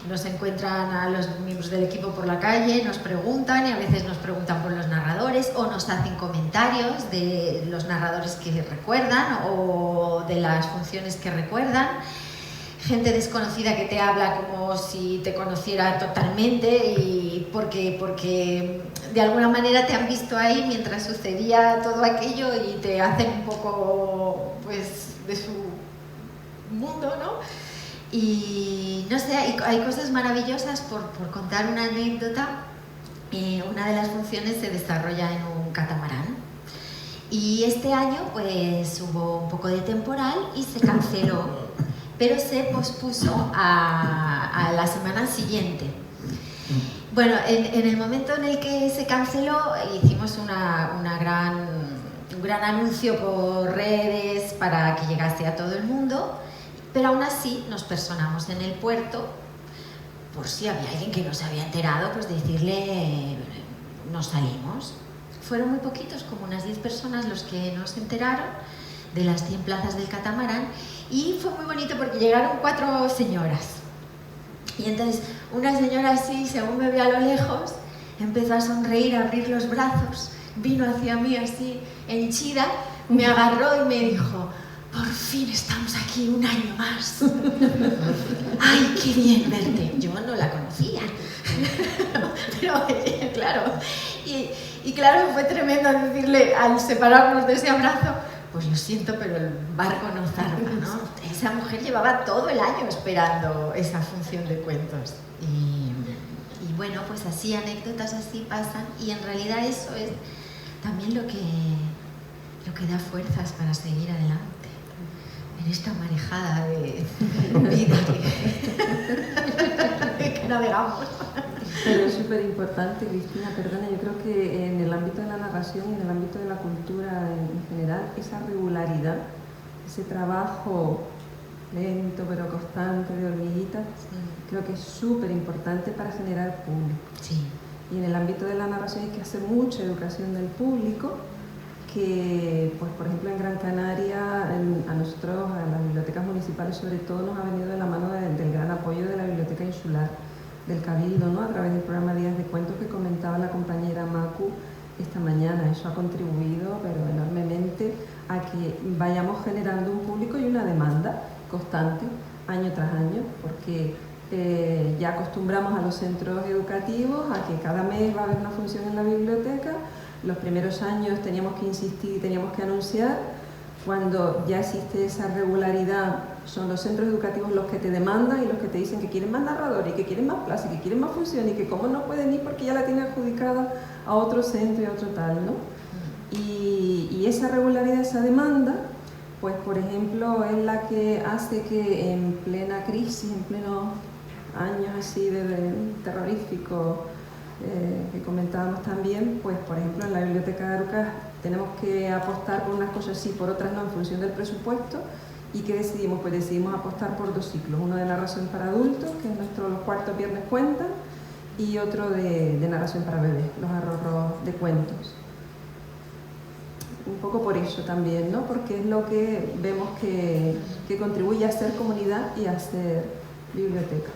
nos encuentran a los miembros del equipo por la calle, nos preguntan, y a veces nos preguntan por los narradores, o nos hacen comentarios de los narradores que recuerdan o de las funciones que recuerdan. Gente desconocida que te habla como si te conociera totalmente, y porque de alguna manera te han visto ahí mientras sucedía todo aquello y te hacen un poco pues de su mundo, ¿no? Y no sé, hay cosas maravillosas. Por contar una anécdota, una de las funciones se desarrolla en un catamarán, y este año pues hubo un poco de temporal y se canceló, pero se pospuso a la semana siguiente. Bueno, en el momento en el que se canceló, hicimos un gran anuncio por redes para que llegase a todo el mundo, pero aún así nos personamos en el puerto por si había alguien que no se había enterado, pues decirle, nos salimos. Fueron muy poquitos, como unas 10 personas los que no se enteraron de las 100 plazas del catamarán, y fue muy bonito porque llegaron 4 señoras. Y entonces una señora así, según me vio a lo lejos, empezó a sonreír, a abrir los brazos, vino hacia mí así henchida, me agarró y me dijo: por fin estamos aquí un año más. ¡Ay, qué bien verte! Yo no la conocía. Pero claro, y claro, fue tremendo decirle, al separarnos de ese abrazo, pues lo siento, pero el barco no zarpa, ¿no? Esa mujer llevaba todo el año esperando esa función de cuentos. Y bueno, pues así, anécdotas así pasan, y en realidad eso es también lo que da fuerzas para seguir adelante en esta marejada de vida que navegamos. Pero es súper importante, Cristina, perdona, yo creo que en el ámbito de la narración y en el ámbito de la cultura en general, esa regularidad, ese trabajo lento pero constante de hormiguitas, creo que es súper importante para generar público. Sí. Y en el ámbito de la narración hay que hacer mucha educación del público, que, pues, por ejemplo, en Gran Canaria, a nosotros, a las bibliotecas municipales sobre todo, nos ha venido de la mano del gran apoyo de la Biblioteca Insular del Cabildo, ¿no? A través del programa Días de Cuentos que comentaba la compañera Macu esta mañana. Eso ha contribuido pero enormemente a que vayamos generando un público y una demanda constante año tras año, porque ya acostumbramos a los centros educativos a que cada mes va a haber una función en la biblioteca. Los primeros años teníamos que insistir y teníamos que anunciar. Cuando ya existe esa regularidad, son los centros educativos los que te demandan y los que te dicen que quieren más narradores, y que quieren más plazas, y que quieren más funciones, y que cómo no pueden ir porque ya la tienen adjudicada a otro centro y a otro tal, ¿no? Y esa regularidad, esa demanda, pues por ejemplo es la que hace que en plena crisis, en plenos años así de terrorífico que comentábamos también, pues por ejemplo en la Biblioteca de Arucas tenemos que apostar por unas cosas sí, por otras no, en función del presupuesto. ¿Y qué decidimos? Pues decidimos apostar por 2 ciclos, uno de narración para adultos, que es nuestro Los cuartos viernes cuentan, y otro de narración para bebés, Los arrorros de cuentos. Un poco por eso también, ¿no? Porque es lo que vemos que contribuye a ser comunidad y a ser biblioteca.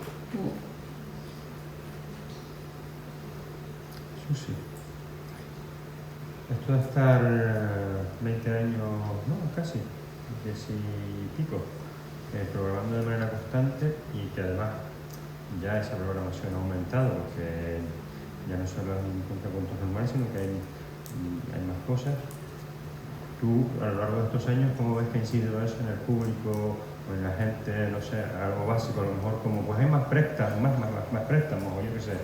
Susi, esto de estar 20 años, no, casi, 10 y pico, programando de manera constante y que además ya esa programación ha aumentado, porque ya no solo hay contrapuntos normales, sino que hay más cosas. Tú, a lo largo de estos años, ¿cómo ves que ha incidido eso en el público o en la gente? No sé, algo básico, a lo mejor como pues hay más préstamos, más préstamos, o yo qué sé.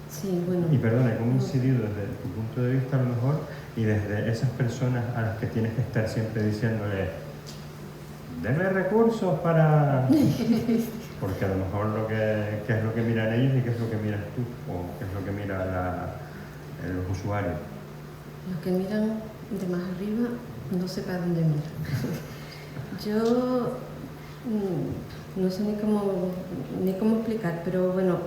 Sí, bueno. Y perdona, ¿cómo ha incidido desde tu punto de vista a lo mejor y desde esas personas a las que tienes que estar siempre diciéndole denme recursos para... Porque a lo mejor qué es lo que miran ellos y qué es lo que miras tú, o qué es lo que miran los usuarios. Los que miran de más arriba no sé para dónde miran. Yo no sé ni cómo explicar, pero bueno,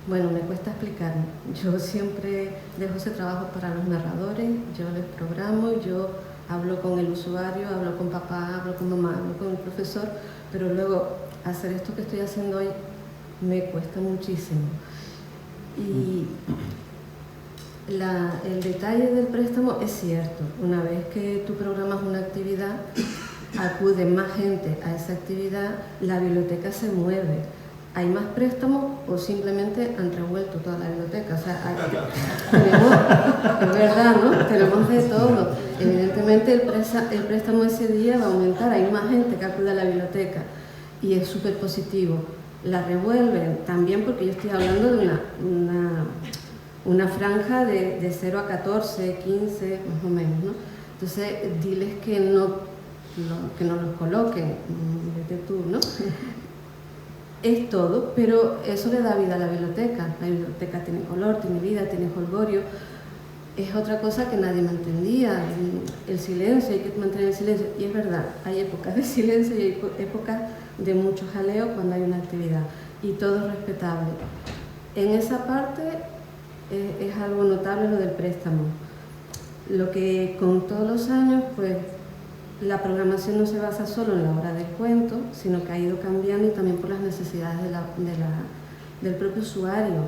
me cuesta explicar. Yo siempre dejo ese trabajo para los narradores, yo les programo, yo hablo con el usuario, hablo con papá, hablo con mamá, hablo con el profesor, pero luego hacer esto que estoy haciendo hoy me cuesta muchísimo. Y el detalle del préstamo es cierto. Una vez que tú programas una actividad, acude más gente a esa actividad, la biblioteca se mueve. ¿Hay más préstamos o simplemente han revuelto toda la biblioteca? O sea, es verdad, ¿no? Tenemos de todo. Evidentemente el préstamo ese día va a aumentar, hay más gente que acude a la biblioteca y es súper positivo. La revuelven también porque yo estoy hablando de una franja de 0 a 14, 15, más o menos, ¿no? Entonces, diles que no los coloquen, vete tú, ¿no? Es todo, pero eso le da vida a la biblioteca. La biblioteca tiene color, tiene vida, tiene jolgorio. Es otra cosa que nadie me entendía. El silencio, hay que mantener el silencio. Y es verdad, hay épocas de silencio y hay épocas de mucho jaleo cuando hay una actividad. Y todo es respetable. En esa parte es algo notable lo del préstamo. Lo que con todos los años, pues la programación no se basa solo en la hora del cuento, sino que ha ido cambiando y también por las necesidades del propio usuario.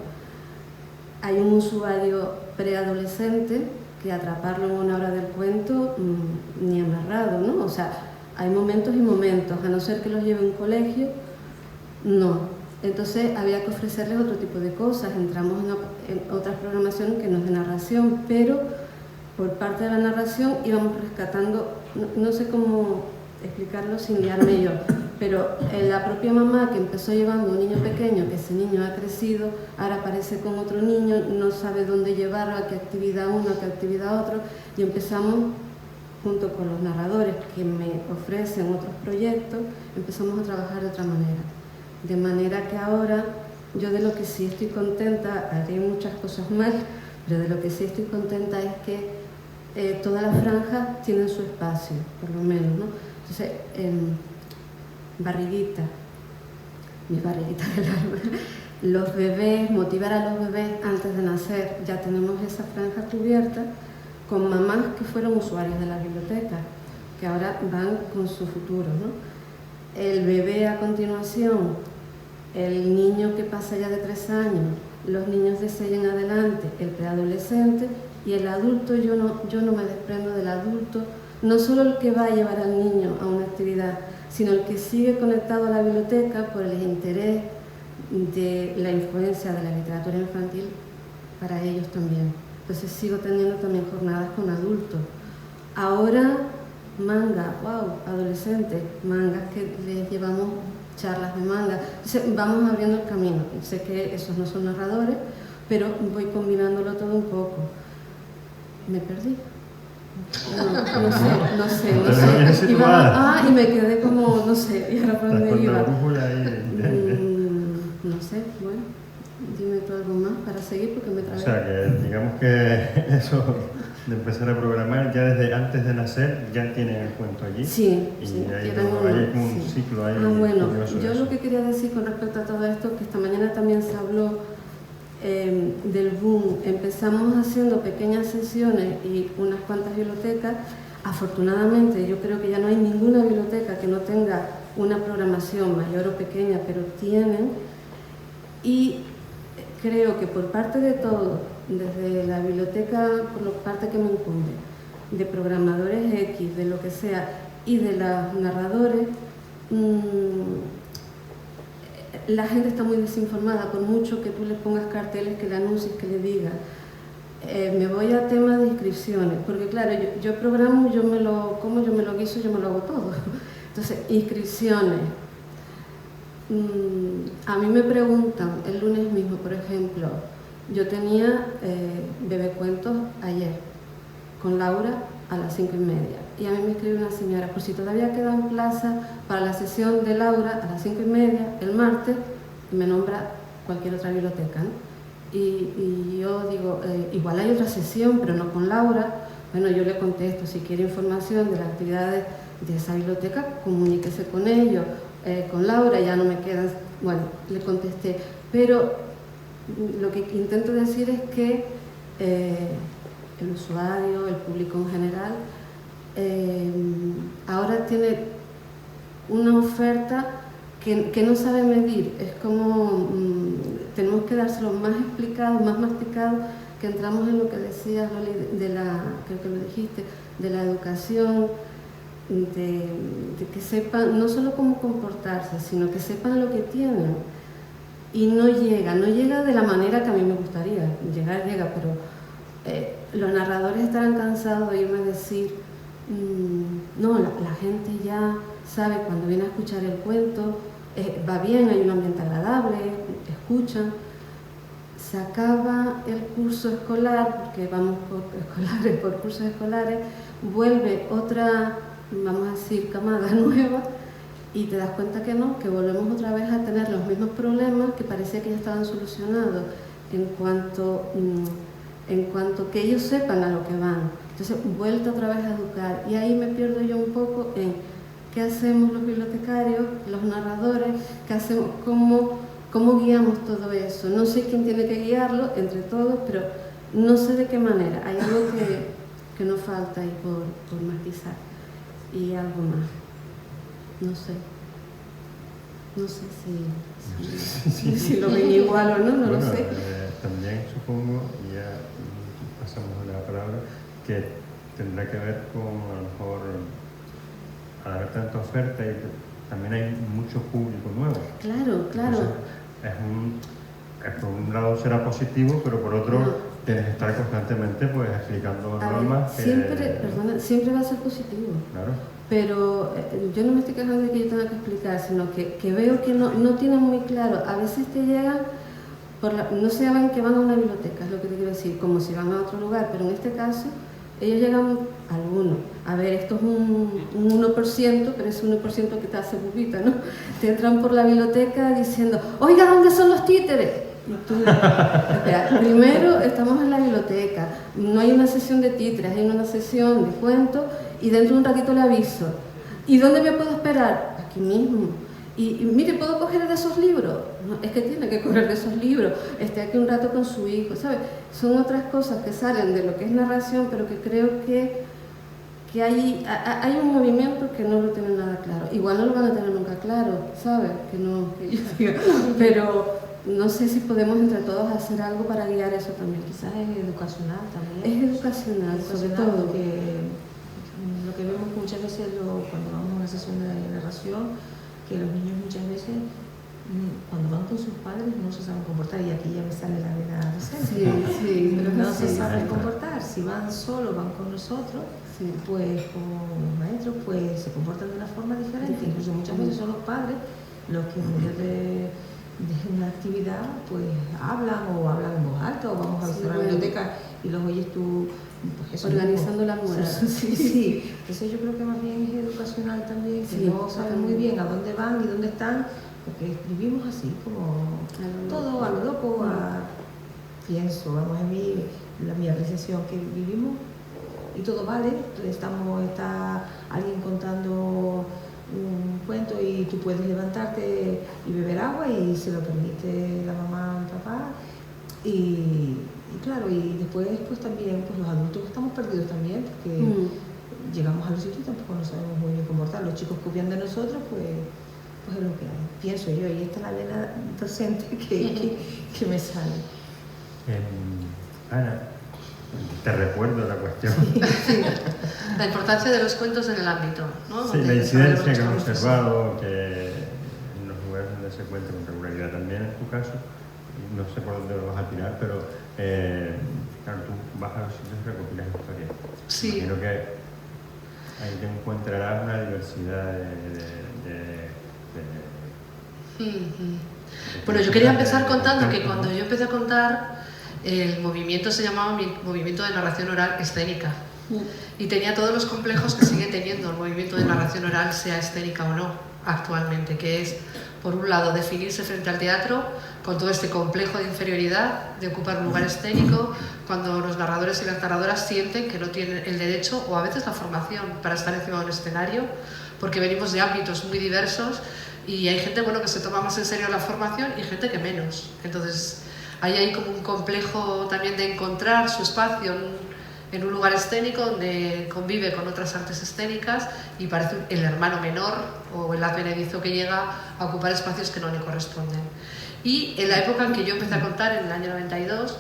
Hay un usuario preadolescente que atraparlo en una hora del cuento ni amarrado, ¿no? O sea, hay momentos y momentos, a no ser que los lleve a un colegio, no. Entonces había que ofrecerles otro tipo de cosas. Entramos en otras programaciones que no es de narración, pero por parte de la narración íbamos rescatando, no sé cómo explicarlo sin liarme yo, pero la propia mamá que empezó llevando a un niño pequeño, que ese niño ha crecido, ahora aparece con otro niño, no sabe dónde llevarlo, a qué actividad uno, a qué actividad otro, y empezamos, junto con los narradores que me ofrecen otros proyectos, empezamos a trabajar de otra manera. De manera que ahora, yo de lo que sí estoy contenta, haré muchas cosas mal, pero de lo que sí estoy contenta es que todas las franjas tienen su espacio, por lo menos, ¿no? Entonces, barriguita, mi barriguita del alma, los bebés, motivar a los bebés antes de nacer, ya tenemos esa franja cubierta con mamás que fueron usuarios de la biblioteca, que ahora van con su futuro, ¿no? El bebé a continuación, el niño que pasa ya de 3 años, los niños de 6 en adelante, el preadolescente y el adulto. Yo no me desprendo del adulto, no solo el que va a llevar al niño a una actividad, sino el que sigue conectado a la biblioteca por el interés de la influencia de la literatura infantil para ellos también. Entonces sigo teniendo también jornadas con adultos. Ahora manga, wow, adolescentes, mangas que les llevamos charlas de manga. Entonces vamos abriendo el camino. Sé que esos no son narradores, pero voy combinándolo todo un poco. Me perdí. No sé. Y me quedé como, no sé, y ahora por dónde iba. No sé, bueno, dime tú algo más para seguir porque me trae. O sea, que digamos que eso de empezar a programar ya desde antes de nacer ya tienen el cuento allí. Sí, y sí. hay como un ciclo ahí. Bueno, yo lo que quería decir con respecto a todo esto, que esta mañana también se habló del boom. Empezamos haciendo pequeñas sesiones y unas cuantas bibliotecas. Afortunadamente yo creo que ya no hay ninguna biblioteca que no tenga una programación mayor o pequeña, pero tienen. Y creo que por parte de todos, desde la biblioteca, por la parte que me incumbe, de programadores X, de lo que sea, y de los narradores, la gente está muy desinformada, por mucho que tú le pongas carteles, que le anuncies, que le digas. Me voy a tema de inscripciones, porque claro, yo programo, yo me lo guiso, yo me lo hago todo. Entonces, inscripciones. A mí me preguntan, el lunes mismo, por ejemplo, yo tenía bebecuentos ayer, con Laura a las 5:30, y a mí me escribe una señora, por si todavía quedan plazas para la sesión de Laura a las 5:30, el martes, y me nombra cualquier otra biblioteca, ¿no? Y yo digo, igual hay otra sesión, pero no con Laura. Bueno, yo le contesto, si quiere información de las actividades de esa biblioteca, comuníquese con ellos. Con Laura ya no me quedan, bueno, le contesté. Pero lo que intento decir es que el usuario, el público en general, ahora tiene una oferta que no sabe medir. Es como tenemos que dárselo más explicado, más masticado, que entramos en lo que decías, Loli, creo que lo dijiste, de la educación, de que sepan no solo cómo comportarse, sino que sepan lo que tienen. Y no llega de la manera que a mí me gustaría. Llegar llega, pero los narradores estarán cansados de irme a decir, no, la gente ya sabe cuando viene a escuchar el cuento, va bien, hay un ambiente agradable, escuchan. Se acaba el curso escolar, porque vamos por cursos escolares, vuelve otra, vamos a decir, camada nueva, y te das cuenta que no, que volvemos otra vez a tener los mismos problemas que parecía que ya estaban solucionados en cuanto que ellos sepan a lo que van. Entonces, vuelta otra vez a educar, y ahí me pierdo yo un poco en qué hacemos los bibliotecarios, los narradores, qué hacemos, cómo guiamos todo eso. No sé quién tiene que guiarlo entre todos, pero no sé de qué manera. Hay algo que nos falta ahí por matizar. Y algo más. No sé si lo ven igual o no lo sé. También supongo, y ya pasamos a la palabra, que tendrá que ver con, a lo mejor, al haber tanta oferta, y también hay mucho público nuevo. Claro. Entonces, por un lado será positivo, pero por otro tienes que estar constantemente pues explicando normas. Siempre va a ser positivo. Claro. Pero yo no me estoy quejando de que yo tenga que explicar, sino que veo que no tienen muy claro. A veces te llegan, no se llaman que van a una biblioteca, es lo que te quiero decir, como si van a otro lugar, pero en este caso ellos llegan algunos. A ver, esto es un 1%, pero es 1% que te hace pupita, ¿no? Te entran por la biblioteca diciendo, oiga, ¿dónde son los títeres? Y tú, espera, primero estamos en la biblioteca, no hay una sesión de títeres, hay una sesión de cuentos, y dentro de un ratito le aviso. ¿Y dónde me puedo esperar? Aquí mismo. Y mire, ¿puedo coger de esos libros? No, es que tiene que coger de esos libros. Esté aquí un rato con su hijo, ¿sabes? Son otras cosas que salen de lo que es narración, pero que creo que hay un movimiento que no lo tienen nada claro. Igual no lo van a tener nunca claro, ¿sabes? Que yo diga. Pero no sé si podemos entre todos hacer algo para guiar eso también. Quizás es educacional también. Es educacional, sobre todo. Porque lo que vemos muchas veces cuando vamos a una sesión de narración, que los niños muchas veces cuando van con sus padres no se saben comportar, y aquí ya me sale la vena docente. Sí, pero no se saben comportar. Si van solos, van con nosotros, pues con los maestros, pues se comportan de una forma diferente. Incluso muchas veces son los padres los que en medio de una actividad pues hablan en voz alta, o vamos a visitar la biblioteca y los oyes tú pues eso organizando las muelas. Sí, sí. Entonces yo creo que más bien es educacional también, que Sí, no saben muy bien a dónde van y dónde están, porque vivimos así, como todo a lo loco, pienso, vamos, en mi apreciación, que vivimos y todo vale. Entonces está alguien contando un cuento y tú puedes levantarte y beber agua y se lo permite la mamá o el papá. Y claro, y después pues también pues los adultos estamos perdidos también, porque llegamos a los sitios y tampoco no sabemos muy bien comportar. Los chicos copian de nosotros, pues es lo que hay, pienso yo, y esta es la vena docente que me sale. Ana, te recuerdo la cuestión. La importancia de los cuentos en el ámbito, ¿no? Sí, la incidencia que hemos observado, que en los lugares donde se cuenta con regularidad también en tu caso, no sé por dónde lo vas a tirar, pero claro, tú vas a los sitios y recopilas historias. Sí. Imagino que ahí te encontrarás una diversidad Bueno, yo quería empezar contando que cuando yo empecé a contar, el movimiento se llamaba Movimiento de Narración Oral Escénica. Y tenía todos los complejos que sigue teniendo el movimiento de narración oral, sea escénica o no, actualmente, que es, por un lado, definirse frente al teatro con todo este complejo de inferioridad, de ocupar un lugar escénico, cuando los narradores y las narradoras sienten que no tienen el derecho o a veces la formación para estar encima de un escenario, porque venimos de ámbitos muy diversos y hay gente, bueno, que se toma más en serio la formación y gente que menos. Entonces, hay ahí como un complejo también de encontrar su espacio en un lugar escénico donde convive con otras artes escénicas y parece el hermano menor o el advenedizo que llega a ocupar espacios que no le corresponden. Y en la época en que yo empecé a contar, en el año 92,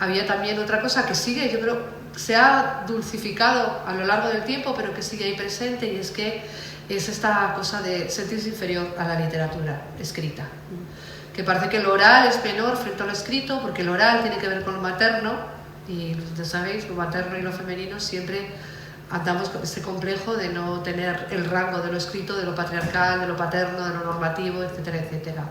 había también otra cosa que sigue, yo creo, se ha dulcificado a lo largo del tiempo, pero que sigue ahí presente, y es que es esta cosa de sentirse inferior a la literatura escrita. Que parece que lo oral es menor frente a lo escrito, porque lo oral tiene que ver con lo materno, y ya sabéis, lo materno y lo femenino siempre andamos con este complejo de no tener el rango de lo escrito, de lo patriarcal, de lo paterno, de lo normativo, etcétera, etcétera.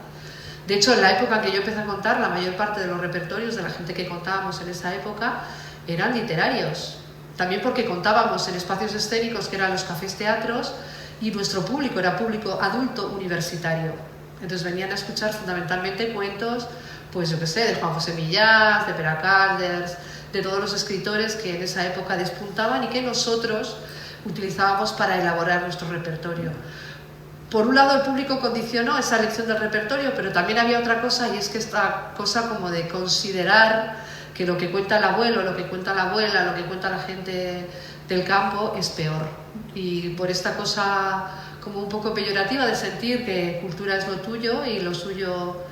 De hecho, en la época en que yo empecé a contar, la mayor parte de los repertorios de la gente que contábamos en esa época eran literarios. También porque contábamos en espacios escénicos que eran los cafés teatros, y nuestro público era público adulto universitario. Entonces venían a escuchar fundamentalmente cuentos, pues yo qué sé, de Juan José Millás, de Pere Calders, de todos los escritores que en esa época despuntaban y que nosotros utilizábamos para elaborar nuestro repertorio. Por un lado, el público condicionó esa elección del repertorio, pero también había otra cosa, y es que esta cosa como de considerar que lo que cuenta el abuelo, lo que cuenta la abuela, lo que cuenta la gente del campo es peor. Y por esta cosa como un poco peyorativa de sentir que cultura es lo tuyo y lo suyo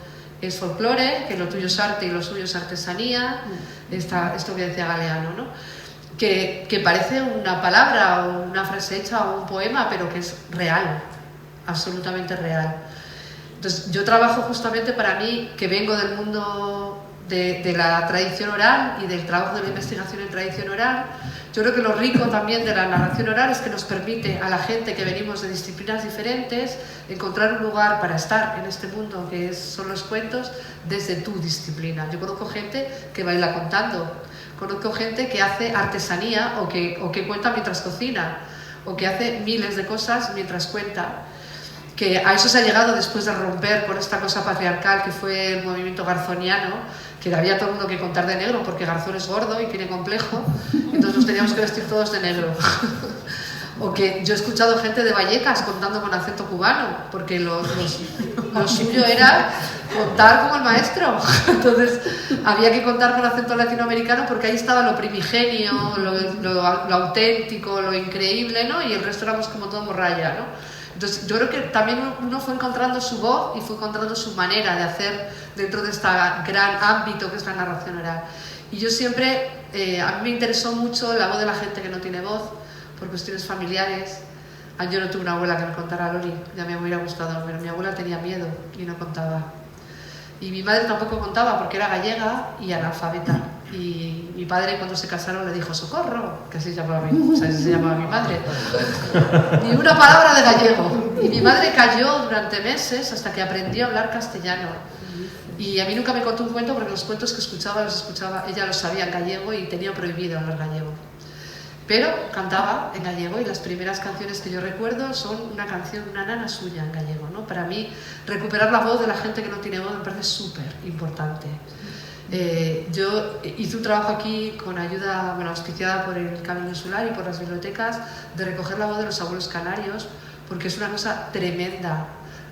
es folclore, que lo tuyo es arte y lo suyo es artesanía, esto que decía Galeano, ¿no? Que parece una palabra o una frase hecha o un poema, pero que es real, absolutamente real. Entonces yo trabajo justamente, para mí, que vengo del mundo de la tradición oral y del trabajo de la investigación en tradición oral, yo creo que lo rico también de la narración oral es que nos permite a la gente que venimos de disciplinas diferentes encontrar un lugar para estar en este mundo que son los cuentos desde tu disciplina. Yo conozco gente que baila contando, conozco gente que hace artesanía o que cuenta mientras cocina, o que hace miles de cosas mientras cuenta. Que a eso se ha llegado después de romper con esta cosa patriarcal que fue el movimiento garzoniano, que había todo el mundo que contar de negro porque Garzón es gordo y tiene complejo, entonces nos teníamos que vestir todos de negro. O que yo he escuchado gente de Vallecas contando con acento cubano, porque lo suyo era contar como el maestro. Entonces había que contar con acento latinoamericano porque ahí estaba lo primigenio, lo auténtico, lo increíble, ¿no? Y el resto éramos como todo morralla, ¿no? Entonces yo creo que también uno fue encontrando su voz y fue encontrando su manera de hacer dentro de este gran ámbito que es la narración oral. Y yo siempre, a mí me interesó mucho la voz de la gente que no tiene voz, por cuestiones familiares. Yo no tuve una abuela que me contara Loli, ya me hubiera gustado, pero mi abuela tenía miedo y no contaba. Y mi madre tampoco contaba porque era gallega y analfabeta. Y mi padre, cuando se casaron, le dijo socorro, que así se llamaba mi madre. Ni una palabra de gallego. Y mi madre cayó durante meses hasta que aprendió a hablar castellano. Y a mí nunca me contó un cuento porque los cuentos que escuchaba, ella los sabía en gallego y tenía prohibido hablar gallego. pero cantaba en gallego y las primeras canciones que yo recuerdo son una canción, una nana suya en gallego, ¿no? Para mí, recuperar la voz de la gente que no tiene voz me parece súper importante. Yo hice un trabajo aquí con ayuda, bueno, auspiciada por el Camino Insular y por las bibliotecas, de recoger la voz de los abuelos canarios, porque es una cosa tremenda,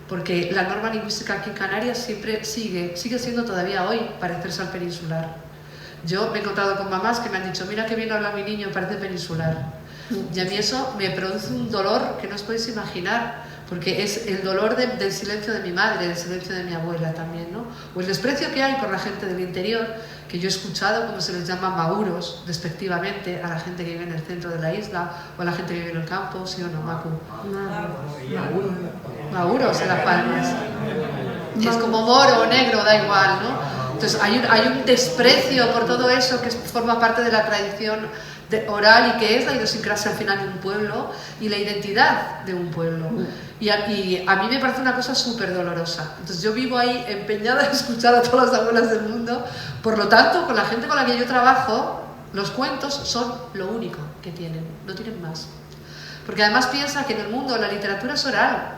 porque la norma lingüística aquí en Canarias siempre sigue siendo todavía hoy parecerse al peninsular. Yo me he encontrado con mamás que me han dicho, mira qué bien habla mi niño, parece peninsular. Y a mí eso me produce un dolor que no os podéis imaginar, porque es el dolor del silencio de mi madre, del silencio de mi abuela también, ¿no? O el desprecio que hay por la gente del interior, que yo he escuchado como se les llama mauros, despectivamente, a la gente que vive en el centro de la isla, o a la gente que vive en el campo, ¿sí o no, Macu? Mauros en Las Palmas. Es como moro o negro, da igual, ¿no? Entonces hay un desprecio por todo eso que forma parte de la tradición oral y que es la idiosincrasia al final de un pueblo y la identidad de un pueblo. Y a mí me parece una cosa súper dolorosa. Entonces yo vivo ahí empeñada en escuchar a todas las abuelas del mundo. Por lo tanto, con la gente con la que yo trabajo, los cuentos son lo único que tienen, no tienen más. Porque además piensa que en el mundo la literatura es oral.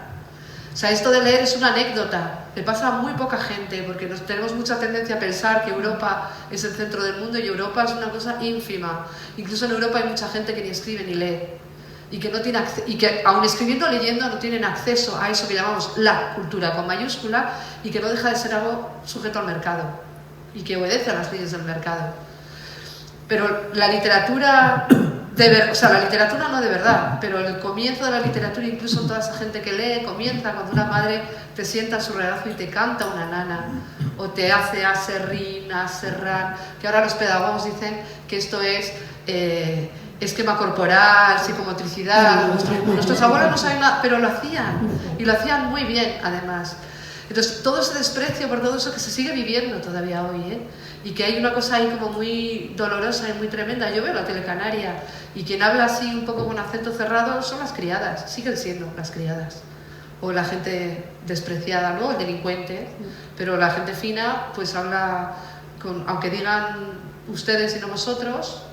O sea, esto de leer es una anécdota, le pasa a muy poca gente, porque tenemos mucha tendencia a pensar que Europa es el centro del mundo y Europa es una cosa ínfima. Incluso en Europa hay mucha gente que ni escribe ni lee, y que aun escribiendo o leyendo no tienen acceso a eso que llamamos la cultura con mayúscula, y que no deja de ser algo sujeto al mercado, y que obedece a las leyes del mercado. Pero la literatura... la literatura no de verdad, pero el comienzo de la literatura, incluso toda esa gente que lee, comienza cuando una madre te sienta en su regazo y te canta una nana, o te hace aserrín, aserrán, que ahora los pedagogos dicen que esto es esquema corporal, psicomotricidad. Nuestros abuelos no saben nada, pero lo hacían, y lo hacían muy bien además. Entonces, todo ese desprecio por todo eso que se sigue viviendo todavía hoy, y que hay una cosa ahí como muy dolorosa y muy tremenda. Yo veo la tele canaria y quien habla así un poco con acento cerrado son las criadas, siguen siendo las criadas, o la gente despreciada, ¿no? El delincuente, pero la gente fina pues habla, aunque digan ustedes y no vosotros,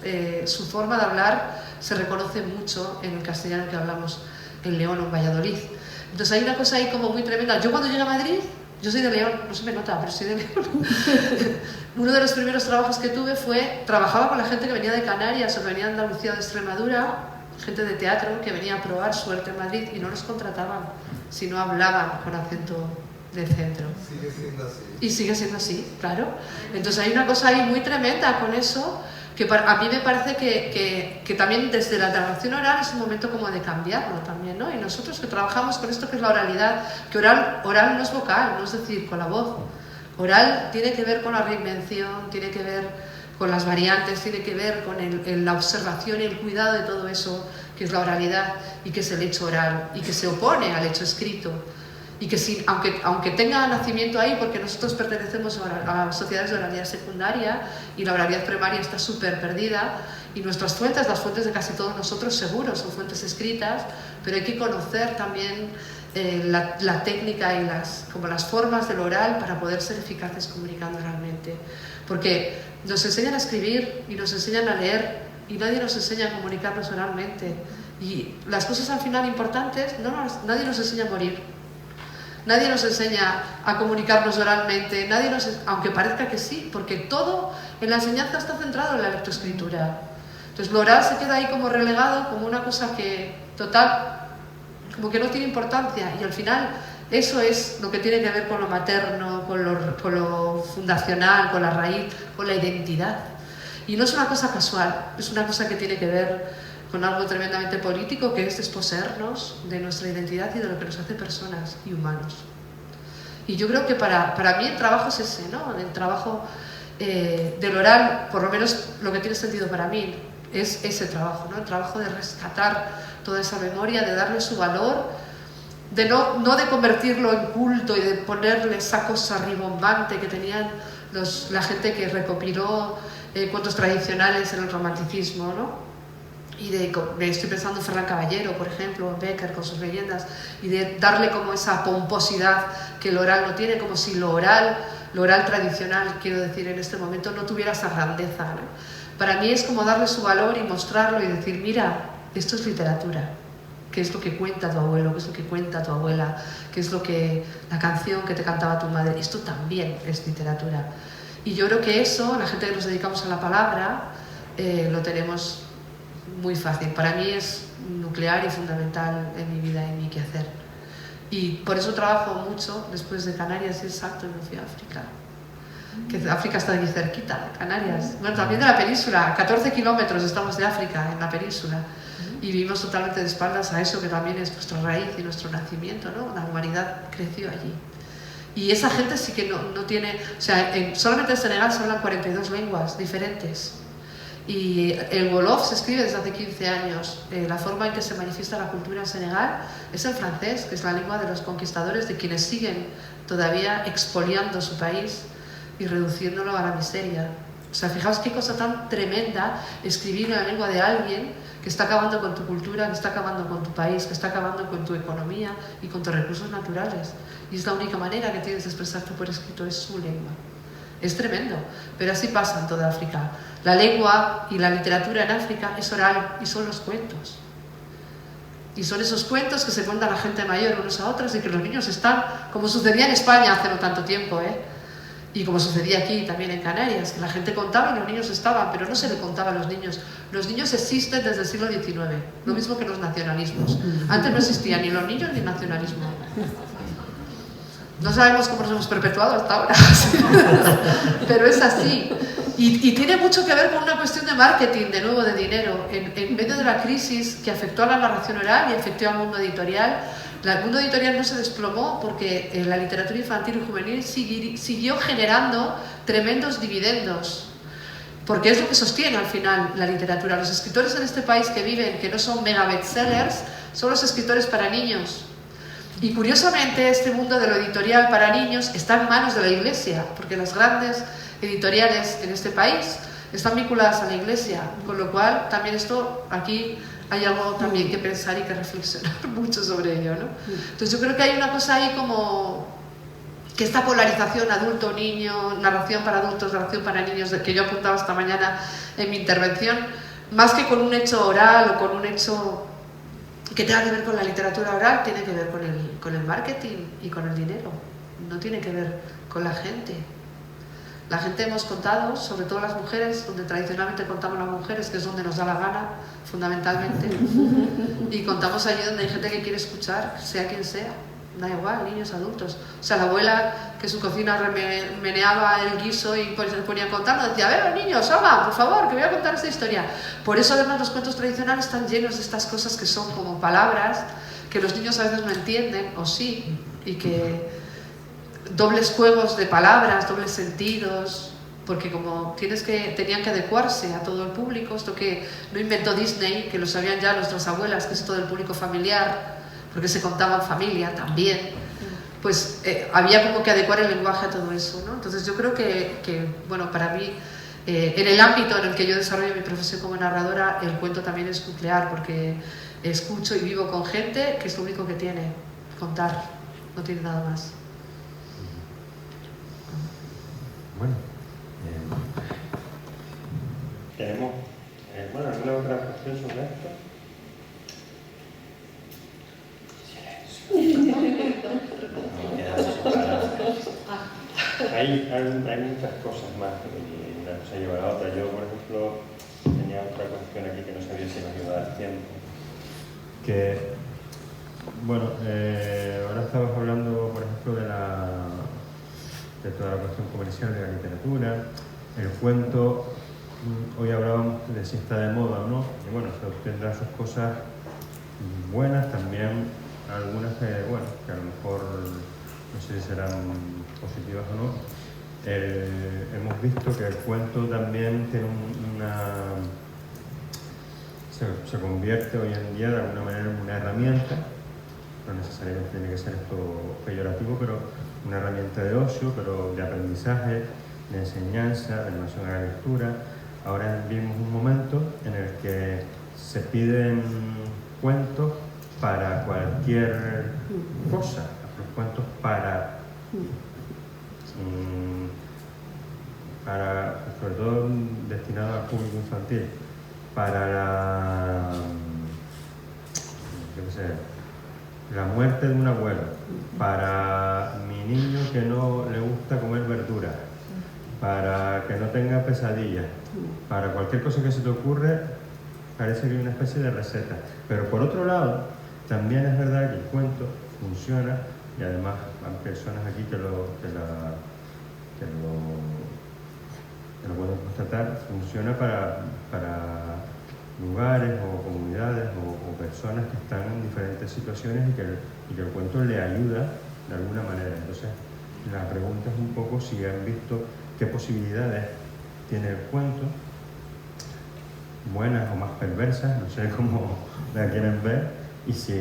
su forma de hablar se reconoce mucho en el castellano que hablamos en León o en Valladolid. Entonces hay una cosa ahí como muy tremenda. Yo cuando llegué a Madrid, yo soy de León, no se me nota, pero soy de León. Uno de los primeros trabajos que tuve trabajaba con la gente que venía de Canarias o que venía de Andalucía o de Extremadura, gente de teatro que venía a probar suerte en Madrid, y no los contrataban si no hablaban con acento del centro. Sigue siendo así. Y sigue siendo así, claro. Entonces hay una cosa ahí muy tremenda con eso, que a mí me parece que también desde la narración oral es un momento como de cambiarlo también, ¿no? Y nosotros que trabajamos con esto que es la oralidad, que oral no es vocal, no es decir, con la voz. Oral tiene que ver con la reinvención, tiene que ver con las variantes, tiene que ver con la observación y el cuidado de todo eso que es la oralidad y que es el hecho oral y que se opone al hecho escrito. Y que aunque tenga nacimiento ahí, porque nosotros pertenecemos a sociedades de oralidad secundaria y la oralidad primaria está súper perdida, y nuestras fuentes, las fuentes de casi todos nosotros seguro son fuentes escritas, pero hay que conocer también la técnica y las formas del oral para poder ser eficaces comunicando oralmente. Porque nos enseñan a escribir y nos enseñan a leer y nadie nos enseña a comunicarnos oralmente. Y las cosas al final importantes, nadie nos enseña a morir. Nadie nos enseña a comunicarnos oralmente, aunque parezca que sí, porque todo en la enseñanza está centrado en la lectoescritura. Entonces lo oral se queda ahí como relegado, como una cosa que, total, como que no tiene importancia, y al final eso es lo que tiene que ver con lo materno, con lo fundacional, con la raíz, con la identidad. Y no es una cosa casual, es una cosa que tiene que ver con algo tremendamente político, que es desposeernos de nuestra identidad y de lo que nos hace personas y humanos. Y yo creo que para mí el trabajo es ese, ¿no? El trabajo del oral, por lo menos lo que tiene sentido para mí, es ese trabajo, ¿no? El trabajo de rescatar toda esa memoria, de darle su valor, de no de convertirlo en culto y de ponerle esa cosa ribombante que tenían la gente que recopiló cuentos tradicionales en el romanticismo, ¿no? Y estoy pensando en Ferran Caballero, por ejemplo, en Becker con sus leyendas, y de darle como esa pomposidad que el oral no tiene, como si lo oral tradicional, quiero decir, en este momento no tuviera esa grandeza, ¿no? Para mí es como darle su valor y mostrarlo y decir, mira, esto es literatura. ¿Qué es lo que cuenta tu abuelo? ¿Qué es lo que cuenta tu abuela? ¿Qué es lo que la canción que te cantaba tu madre? Esto también es literatura. Y yo creo que eso, la gente que nos dedicamos a la palabra, lo tenemos muy fácil. Para mí es nuclear y fundamental en mi vida y en mi quehacer. Y por eso trabajo mucho después de Canarias y exacto, me fui a África. Que África está aquí cerquita, de Canarias. Bueno, también de la península, 14 kilómetros estamos de África, en la península. Y vivimos totalmente de espaldas a eso que también es nuestra raíz y nuestro nacimiento, ¿no? La humanidad creció allí. Y esa gente sí que no tiene... O sea, solamente en Senegal se hablan 42 lenguas diferentes. Y el Wolof se escribe desde hace 15 años. La forma en que se manifiesta la cultura en Senegal es el francés, que es la lengua de los conquistadores, de quienes siguen todavía expoliando su país y reduciéndolo a la miseria. O sea, fijaos qué cosa tan tremenda escribir en la lengua de alguien que está acabando con tu cultura, que está acabando con tu país, que está acabando con tu economía y con tus recursos naturales. Y es la única manera que tienes de expresarte por escrito, es su lengua. Es tremendo, pero así pasa en toda África. La lengua y la literatura en África es oral y son los cuentos. Y son esos cuentos que se cuentan a la gente mayor unos a otros y que los niños están, como sucedía en España hace no tanto tiempo, y como sucedía aquí también en Canarias, que la gente contaba y los niños estaban, pero no se le contaba a los niños. Los niños existen desde el siglo XIX, lo mismo que los nacionalismos. Antes no existían ni los niños ni el nacionalismo. No sabemos cómo nos hemos perpetuado hasta ahora, pero es así. Y tiene mucho que ver con una cuestión de marketing, de nuevo, de dinero. En medio de la crisis que afectó a la narración oral y afectó al mundo editorial, el mundo editorial no se desplomó porque la literatura infantil y juvenil siguió generando tremendos dividendos. Porque es lo que sostiene al final la literatura. Los escritores en este país que viven, que no son mega bestsellers, son los escritores para niños. Y curiosamente este mundo de lo editorial para niños está en manos de la Iglesia, porque las grandes editoriales en este país están vinculadas a la Iglesia, con lo cual también esto aquí hay algo también que pensar y que reflexionar mucho sobre ello, ¿no? Entonces yo creo que hay una cosa ahí como que esta polarización adulto-niño, narración para adultos, narración para niños, que yo apuntaba esta mañana en mi intervención, más que con un hecho oral o con un hecho que tenga que ver con la literatura oral, tiene que ver con el marketing y con el dinero, no tiene que ver con la gente. La gente hemos contado, sobre todo las mujeres, donde tradicionalmente contamos las mujeres, que es donde nos da la gana, fundamentalmente, y contamos allí donde hay gente que quiere escuchar, sea quien sea, da igual, niños, adultos. O sea, la abuela que en su cocina meneaba el guiso y se ponía a contar, decía, a ver, niños, haga, por favor, que voy a contar esta historia. Por eso además los cuentos tradicionales están llenos de estas cosas que son como palabras, que los niños a veces no entienden, o sí, y que dobles juegos de palabras, dobles sentidos, porque como tenían que adecuarse a todo el público, esto que no inventó Disney, que lo sabían ya nuestras abuelas, que es todo el público familiar, porque se contaba en familia también, pues había como que adecuar el lenguaje a todo eso, ¿no? Entonces yo creo que bueno, para mí, en el ámbito en el que yo desarrollo mi profesión como narradora, el cuento también es nuclear, porque escucho y vivo con gente que es lo único que tiene, contar, no tiene nada más. Bueno, tenemos alguna otra cuestión sobre esto. Hay muchas cosas más que una cosa lleva a la otra. Yo, por ejemplo, tenía otra cuestión aquí que no sabía si nos iba a dar tiempo. Que, bueno, ahora estamos hablando, por ejemplo, de toda la cuestión comercial de la literatura, el cuento. Hoy hablábamos de si está de moda o no, y bueno, tendrá sus cosas buenas, también algunas que a lo mejor no sé si serán positivas o no. Hemos visto que el cuento también tiene se convierte hoy en día de alguna manera en una herramienta, no necesariamente tiene que ser esto peyorativo, pero una herramienta de ocio, pero de aprendizaje, de enseñanza, de animación a la lectura. Ahora vivimos un momento en el que se piden cuentos para cualquier cosa, los cuentos para sobre todo destinado al público infantil, para la muerte de un abuelo, para mi niño que no le gusta comer verduras, para que no tenga pesadillas, para cualquier cosa que se te ocurre, parece que hay una especie de receta. Pero por otro lado, también es verdad que el cuento funciona, y además hay personas aquí que lo pueden constatar, funciona para lugares o comunidades o personas que están en diferentes situaciones y que el cuento le ayuda de alguna manera. Entonces, la pregunta es un poco si han visto qué posibilidades tiene el cuento, buenas o más perversas, no sé cómo la quieren ver, y si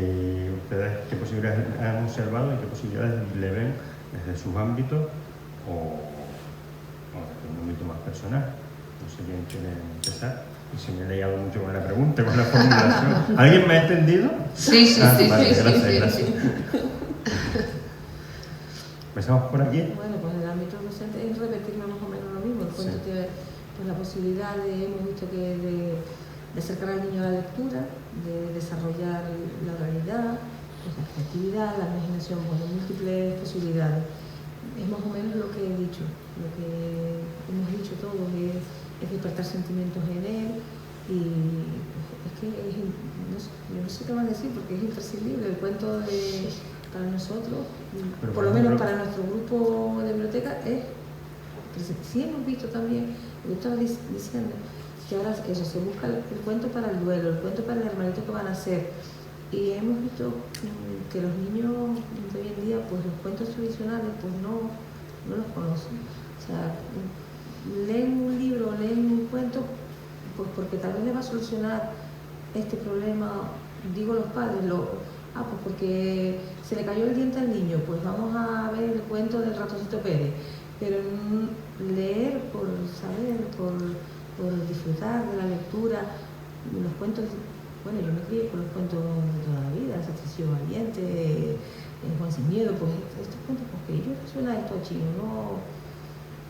ustedes qué posibilidades han observado y qué posibilidades le ven desde sus ámbitos o desde un ámbito más personal. No sé quién quiere empezar. Y si me he liado mucho con la pregunta, con la formulación. ¿Alguien me ha entendido? Sí, sí, vale, sí, gracias. sí. Empezamos por aquí. Bueno, pues el ámbito docente es repetir más o menos lo mismo. El cuento tiene pues, la posibilidad hemos visto que de acercar al niño a la lectura, de desarrollar la oralidad, pues, la creatividad, la imaginación, bueno, múltiples posibilidades. Es más o menos lo que he dicho, lo que hemos dicho todos, es despertar sentimientos en él y pues, es que yo no sé qué más decir porque es imprescindible. El cuento para nosotros, pero por lo menos para nuestro grupo de biblioteca, sí hemos visto también, yo estaba diciendo, que ahora eso, se busca el cuento para el duelo, el cuento para el hermanito que van a hacer. Y hemos visto que los niños de hoy en día, pues los cuentos tradicionales, pues no los conocen. O sea, leen un libro, leen un cuento, pues porque tal vez les va a solucionar este problema, digo los padres, pues porque se le cayó el diente al niño, pues vamos a ver el cuento del ratoncito Pérez. Pero leer por saber, por disfrutar de la lectura, los cuentos, bueno, yo me crié con los cuentos de toda la vida, Sacrificio Valiente, Juan Sin Miedo, pues estos cuentos, porque ellos suena esto a chino,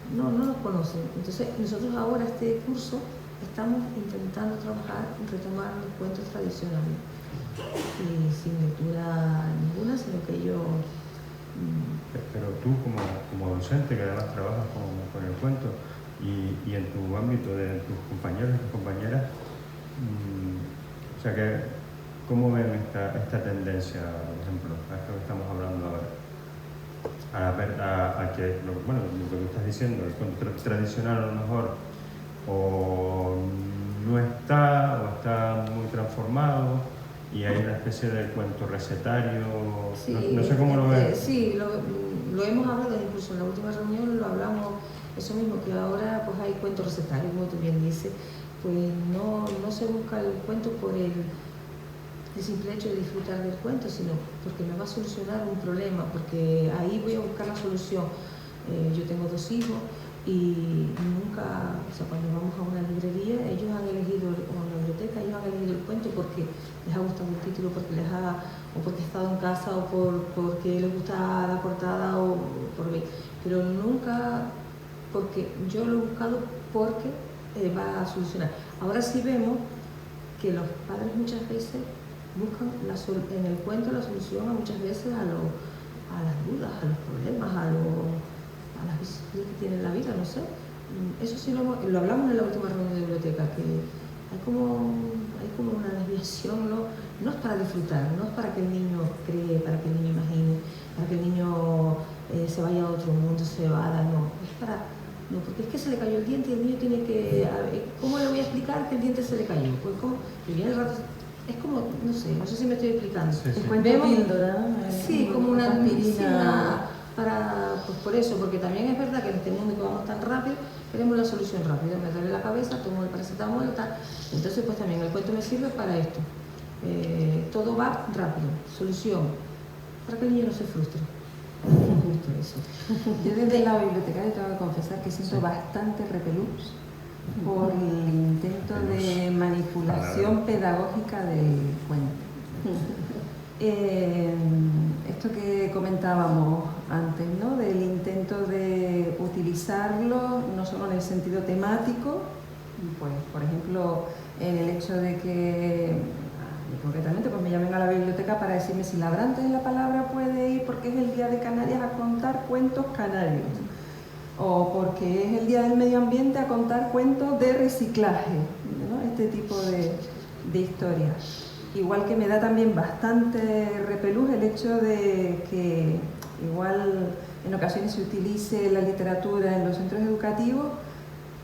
no los conocen. Entonces nosotros ahora este curso estamos intentando trabajar y retomar los cuentos tradicionales, y sin lectura ninguna, sino que ellos... Pero tú como docente que además trabajas con el cuento y en tu ámbito de tus compañeros y tus compañeras, o sea que ¿cómo ven esta tendencia, por ejemplo, a esto que estamos hablando ahora? A que, lo que tú estás diciendo, el cuento tradicional a lo mejor o no está o está muy transformado y hay una especie de cuento recetario, sí, no sé cómo lo ves. Sí, lo hemos hablado, incluso en la última reunión lo hablamos, eso mismo, que ahora pues hay cuentos recetarios, como tú bien dices, pues no se busca el cuento por el simple hecho de disfrutar del cuento, sino porque me va a solucionar un problema, porque ahí voy a buscar la solución. Yo tengo 2 hijos y nunca, o sea, cuando vamos a una librería, ellos han elegido, o a una biblioteca, ellos han elegido el cuento porque les ha gustado el título, o porque he estado en casa, o porque les gusta la portada, o por ver, pero nunca porque yo lo he buscado porque va a solucionar. Ahora sí vemos que los padres muchas veces buscan en el cuento la solución muchas veces a las dudas, a los problemas, a las vicisitudes que tiene la vida, no sé. Eso sí lo hablamos en la última reunión de biblioteca, que hay como una desviación, no es para disfrutar, no es para que el niño cree, para que el niño imagine, para que el niño se vaya a otro mundo, se evada, no, es para... No, porque es que se le cayó el diente y el niño tiene que... ¿Cómo le voy a explicar que el diente se le cayó? Pues como... Y viene el rato... Es como, no sé si me estoy explicando. Sí, sí. Vemos, píldora, sí, como una aspirina pues por eso, porque también es verdad que en este mundo que vamos tan rápido, queremos la solución rápida. Me duele la cabeza, tomo el paracetamol y tal. Entonces, pues también el cuento me sirve para esto. Todo va rápido, solución, para que el niño no se frustre. Justo eso. Yo desde la bibliotecaria tengo que confesar que siento bastante repelús por el intento de manipulación pedagógica del cuento. Esto que comentábamos antes, ¿no? Del intento de utilizarlo no solo en el sentido temático, pues por ejemplo en el hecho de que concretamente pues me llamen a la biblioteca para decirme si Ladrantes de la Palabra puede ir porque es el Día de Canarias a contar cuentos canarios, o porque es el Día del Medio Ambiente a contar cuentos de reciclaje, ¿no? Este tipo de historias. Igual que me da también bastante repelús el hecho de que igual en ocasiones se utilice la literatura en los centros educativos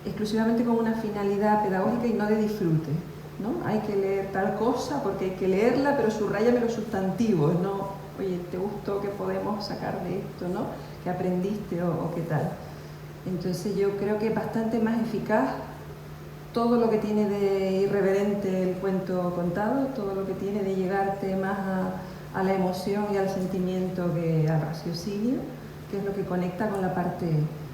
exclusivamente con una finalidad pedagógica y no de disfrute, ¿no? Hay que leer tal cosa porque hay que leerla, pero subráyame los sustantivos, ¿no? Oye, ¿te gustó? ¿Qué podemos sacar de esto? ¿No? ¿Qué aprendiste o qué tal? Entonces yo creo que es bastante más eficaz todo lo que tiene de irreverente el cuento contado, todo lo que tiene de llegarte más a la emoción y al sentimiento que al raciocinio, que es lo que conecta con la parte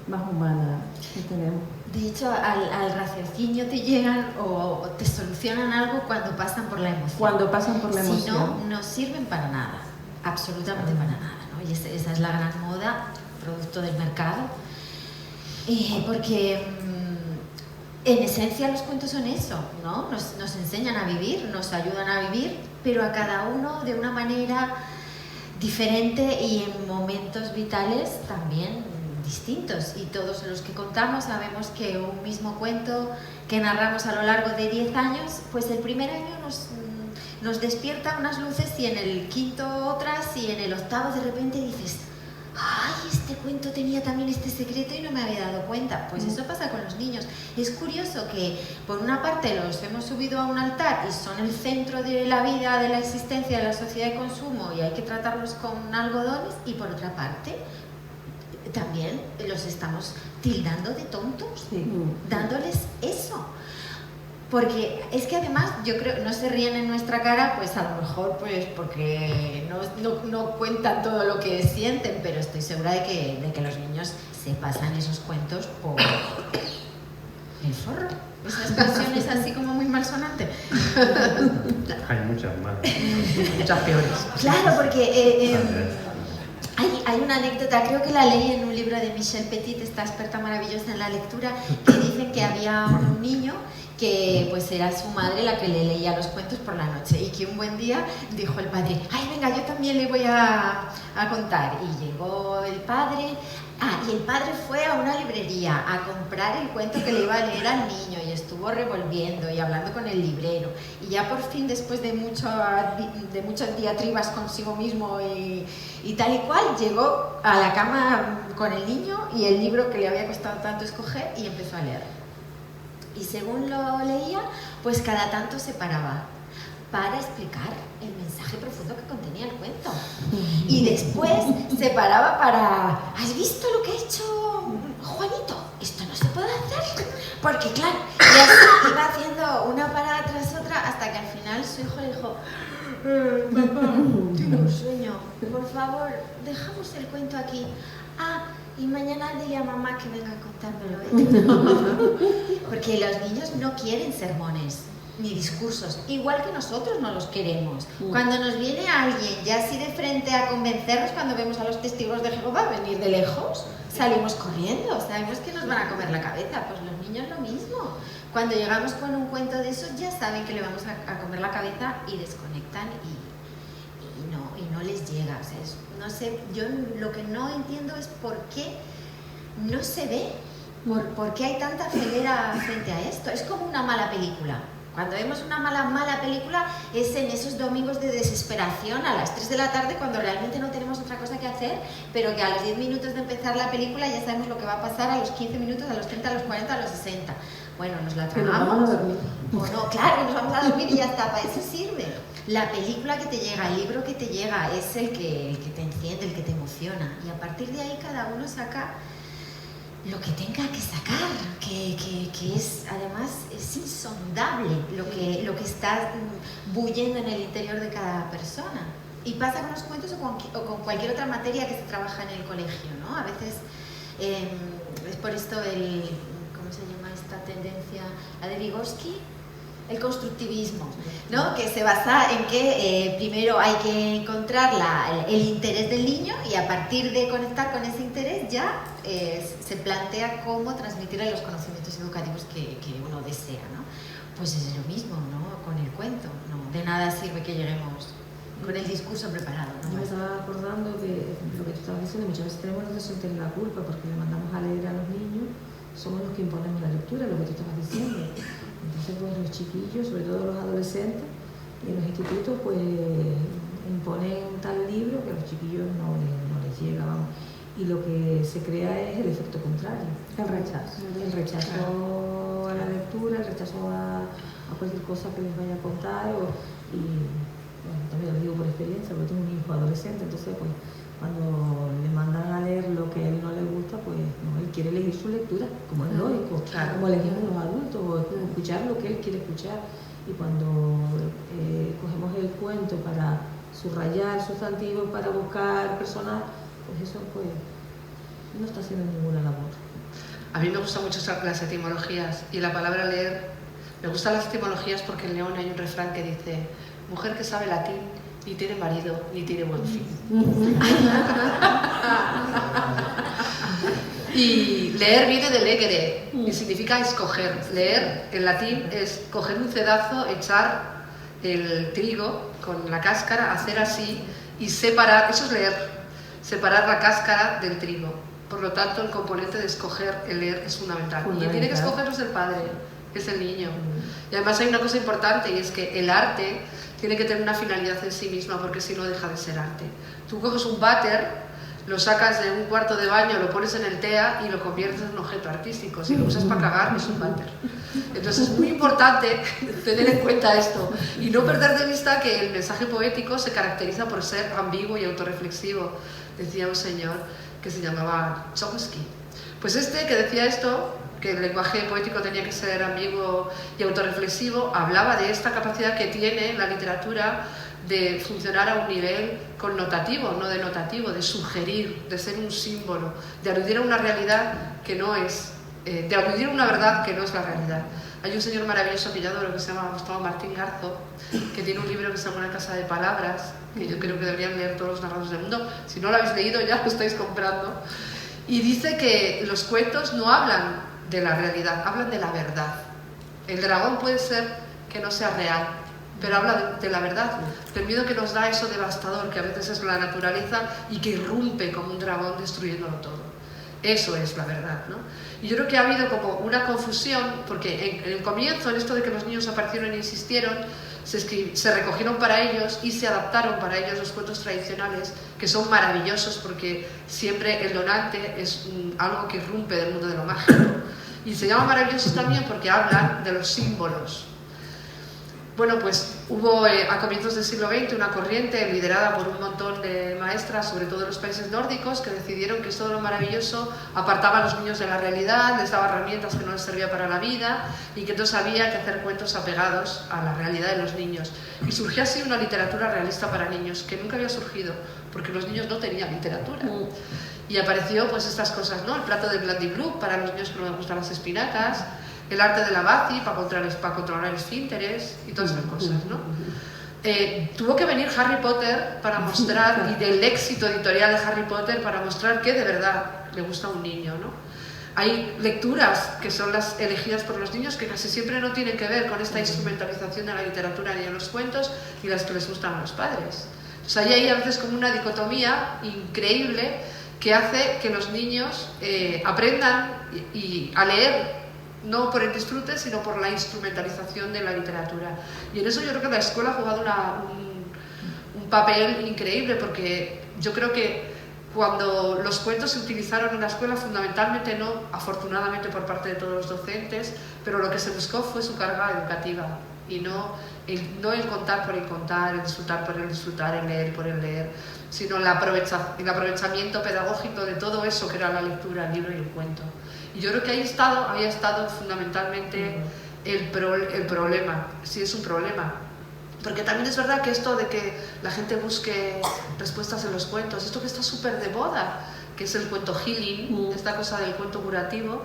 más humana que tenemos. De hecho, al raciocinio te llegan o te solucionan algo cuando pasan por la emoción. Cuando pasan por la emoción. Si no, no sirven para nada, absolutamente para nada, ¿no? Y esa es la gran moda, producto del mercado. Porque en esencia los cuentos son eso, ¿no? Nos enseñan a vivir, nos ayudan a vivir, pero a cada uno de una manera diferente y en momentos vitales también distintos. Y todos los que contamos sabemos que un mismo cuento que narramos a lo largo de 10 años, pues el primer año nos despierta unas luces y en el quinto otras y en el octavo de repente dices: ¡ay, este cuento tenía también este secreto y no me había dado cuenta! Pues eso pasa con los niños. Es curioso que por una parte los hemos subido a un altar y son el centro de la vida, de la existencia de la sociedad de consumo y hay que tratarlos con algodones, y por otra parte también los estamos tildando de tontos, dándoles eso. Porque es que además, yo creo, no se ríen en nuestra cara, pues a lo mejor pues porque no cuentan todo lo que sienten, pero estoy segura de que los niños se pasan esos cuentos por el forro. Esa expresión es así como muy malsonante. Hay muchas más. Muchas peores. Claro, porque hay una anécdota, creo que la leí en un libro de Michel Petit, esta experta maravillosa en la lectura, que dicen que había un niño que pues era su madre la que le leía los cuentos por la noche y que un buen día dijo el padre: ¡ay, venga, yo también le voy a contar! Y llegó el padre, y el padre fue a una librería a comprar el cuento que le iba a leer al niño y estuvo revolviendo y hablando con el librero, y ya por fin, después de muchas diatribas consigo mismo y tal y cual, llegó a la cama con el niño y el libro que le había costado tanto escoger y empezó a leer. Y según lo leía, pues cada tanto se paraba para explicar el mensaje profundo que contenía el cuento. Y después se paraba para: ¿has visto lo que ha hecho Juanito? Esto no se puede hacer. Porque claro, y así iba haciendo una parada tras otra hasta que al final su hijo le dijo: papá, tengo un sueño, por favor, dejamos el cuento aquí. Y mañana dile a mamá que venga a contármelo. Porque los niños no quieren sermones ni discursos, igual que nosotros no los queremos. Cuando nos viene alguien ya así de frente a convencernos, cuando vemos a los testigos de Jehová venir de lejos, salimos corriendo, sabemos que nos van a comer la cabeza. Pues los niños lo mismo. Cuando llegamos con un cuento de esos ya saben que le vamos a comer la cabeza y desconectan y no les llega. O sea, no sé, yo lo que no entiendo es por qué no se ve, por qué hay tanta ceguera frente a esto. Es como una mala película. Cuando vemos una mala película es en esos domingos de desesperación a las 3 de la tarde, cuando realmente no tenemos otra cosa que hacer, pero que a los 10 minutos de empezar la película ya sabemos lo que va a pasar a los 15 minutos, a los 30, a los 40, a los 60. Bueno, nos la tragamos. O no, claro, nos vamos a dormir y ya está, para eso sirve. La película que te llega, el libro que te llega, es el que te enciende, el que te emociona. Y a partir de ahí cada uno saca lo que tenga que sacar, que es, además, es insondable lo que está bullendo en el interior de cada persona. Y pasa con los cuentos o con cualquier otra materia que se trabaja en el colegio, ¿no? A veces es por esto ¿cómo se llama esta tendencia? La de Vygotsky, el constructivismo, ¿no? Que se basa en que primero hay que encontrar el interés del niño y a partir de conectar con ese interés ya se plantea cómo transmitirle los conocimientos educativos que uno desea, ¿no? Pues es lo mismo, ¿no? Con el cuento, ¿no? De nada sirve que lleguemos con el discurso preparado, ¿no? Yo me estaba acordando de lo que tú estabas diciendo, muchas veces tenemos que sentir la culpa porque le mandamos a leer a los niños, somos los que imponemos la lectura, lo que tú estabas diciendo. Entonces, pues los chiquillos, sobre todo los adolescentes, y en los institutos, pues imponen tal libro que a los chiquillos no les llega, vamos. Y lo que se crea es el efecto contrario. El rechazo. El rechazo a la lectura, el rechazo a cualquier cosa que les vaya a contar. Y bueno, también lo digo por experiencia, porque tengo un hijo adolescente, entonces pues cuando le mandan a leer lo que a él no le gusta, pues no, él quiere elegir su lectura, como es lógico, como elegimos los adultos, o escuchar lo que él quiere escuchar. Y cuando cogemos el cuento para subrayar sustantivos, para buscar personas, pues eso pues no está haciendo ninguna labor. A mí me gusta mucho las etimologías y la palabra leer. Me gustan las etimologías porque en León hay un refrán que dice: mujer que sabe latín ni tiene marido ni tiene buen fin. Y leer viene de legere y significa escoger. Leer en latín es coger un cedazo, echar el trigo con la cáscara, hacer así y separar. Eso es leer, separar la cáscara del trigo. Por lo tanto, el componente de escoger, el leer, es fundamental. Y quien tiene que escogerlo es el padre, es el niño. Y además hay una cosa importante, y es que el arte tiene que tener una finalidad en sí misma, porque si no deja de ser arte. Tú coges un váter, lo sacas de un cuarto de baño, lo pones en el TEA y lo conviertes en un objeto artístico. Si lo usas para cagar, es un váter. Entonces es muy importante tener en cuenta esto y no perder de vista que el mensaje poético se caracteriza por ser ambiguo y autorreflexivo. Decía un señor que se llamaba Chomsky. Pues que decía esto, que el lenguaje poético tenía que ser ambiguo y autorreflexivo, hablaba de esta capacidad que tiene la literatura de funcionar a un nivel connotativo, no denotativo, de sugerir, de ser un símbolo, de aludir a una realidad que no es, de aludir a una verdad que no es la realidad. Hay un señor maravilloso que yo adoro, que se llama Gustavo Martín Garzo, que tiene un libro que se llama Una casa de palabras, que yo creo que deberían leer todos los narradores del mundo. Si no lo habéis leído, ya lo estáis comprando. Y dice que los cuentos no hablan de la realidad, hablan de la verdad. El dragón puede ser que no sea real, pero habla de la verdad, del miedo que nos da eso devastador, que a veces es la naturaleza y que irrumpe como un dragón destruyéndolo todo. Eso es la verdad, ¿no? Y yo creo que ha habido como una confusión, porque en el comienzo, en esto de que los niños aparecieron y existieron, se recogieron para ellos y se adaptaron para ellos los cuentos tradicionales, que son maravillosos porque siempre el donante es algo que irrumpe del mundo de lo mágico. Y se llaman maravillosos también porque hablan de los símbolos. Bueno, pues hubo a comienzos del siglo XX una corriente liderada por un montón de maestras, sobre todo en los países nórdicos, que decidieron que esto de lo maravilloso apartaba a los niños de la realidad, les daba herramientas que no les servían para la vida y que entonces había que hacer cuentos apegados a la realidad de los niños. Y surgió así una literatura realista para niños, que nunca había surgido, porque los niños no tenían literatura. Y apareció pues estas cosas, ¿no? El plato de Blandy-Brook para los niños que no les gustan las espinacas, el arte de la Bazi para controlar esfínteres y todas esas cosas, ¿no? Tuvo que venir Harry Potter para mostrar, y del éxito editorial de Harry Potter, para mostrar que de verdad le gusta a un niño, ¿no? Hay lecturas que son las elegidas por los niños que casi siempre no tienen que ver con esta instrumentalización de la literatura ni de los cuentos, y las que les gustan a los padres. Entonces hay ahí a veces como una dicotomía increíble que hace que los niños aprendan a leer, no por el disfrute, sino por la instrumentalización de la literatura. Y en eso yo creo que la escuela ha jugado un papel increíble, porque yo creo que cuando los cuentos se utilizaron en la escuela, fundamentalmente no, afortunadamente por parte de todos los docentes, pero lo que se buscó fue su carga educativa, y no el contar por el contar, el disfrutar por el disfrutar, el leer por el leer, sino el aprovechamiento pedagógico de todo eso que era la lectura, el libro y el cuento. Y yo creo que había estado fundamentalmente el problema, sí es un problema. Porque también es verdad que esto de que la gente busque respuestas en los cuentos, esto que está súper de moda, que es el cuento healing, esta cosa del cuento curativo,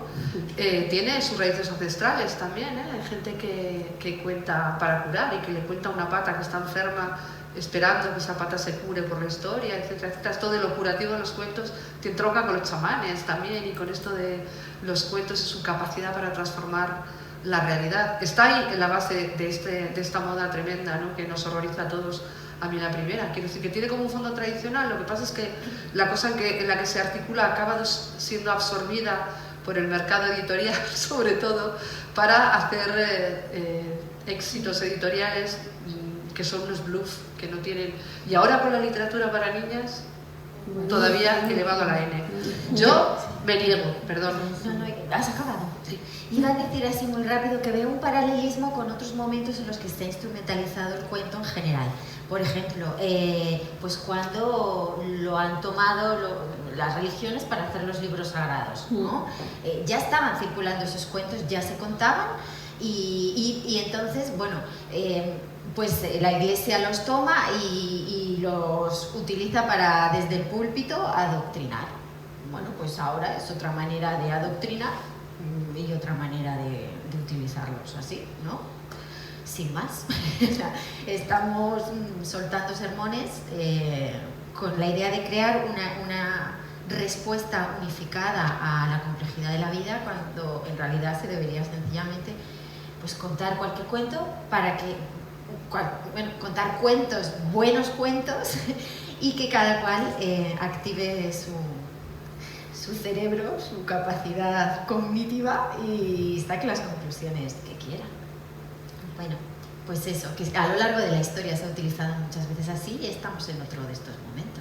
tiene sus raíces ancestrales también, ¿eh? Hay gente que cuenta para curar y que le cuenta a una pata que está enferma esperando que esa pata se cure por la historia, etcétera, etcétera. Esto de lo curativo de los cuentos te entronca con los chamanes también, y con esto de los cuentos y su capacidad para transformar la realidad. Está ahí en la base de esta moda tremenda, ¿no? Que nos horroriza a todos. A mí la primera, quiero decir que tiene como un fondo tradicional, lo que pasa es que la cosa en la que se articula acaba siendo absorbida por el mercado editorial, sobre todo, para hacer éxitos editoriales que son unos bluff, que no tienen... Y ahora con la literatura para niñas, todavía elevado a la N. Yo me niego, perdón. No, ¿has acabado? Sí. Iba a decir así muy rápido que veo un paralelismo con otros momentos en los que está instrumentalizado el cuento en general. Por ejemplo, pues cuando lo han tomado las religiones para hacer los libros sagrados, ¿no? Ya estaban circulando esos cuentos, ya se contaban y entonces, bueno, pues la Iglesia los toma y los utiliza para, desde el púlpito, adoctrinar. Bueno, pues ahora es otra manera de adoctrinar y otra manera de utilizarlos así, ¿no? Sin más. Estamos soltando sermones con la idea de crear una respuesta unificada a la complejidad de la vida, cuando en realidad se debería sencillamente pues contar cualquier cuento para que contar cuentos, buenos cuentos, y que cada cual active su cerebro, su capacidad cognitiva y saque las conclusiones que quiera. Bueno, pues eso, que a lo largo de la historia se ha utilizado muchas veces así y estamos en otro de estos momentos.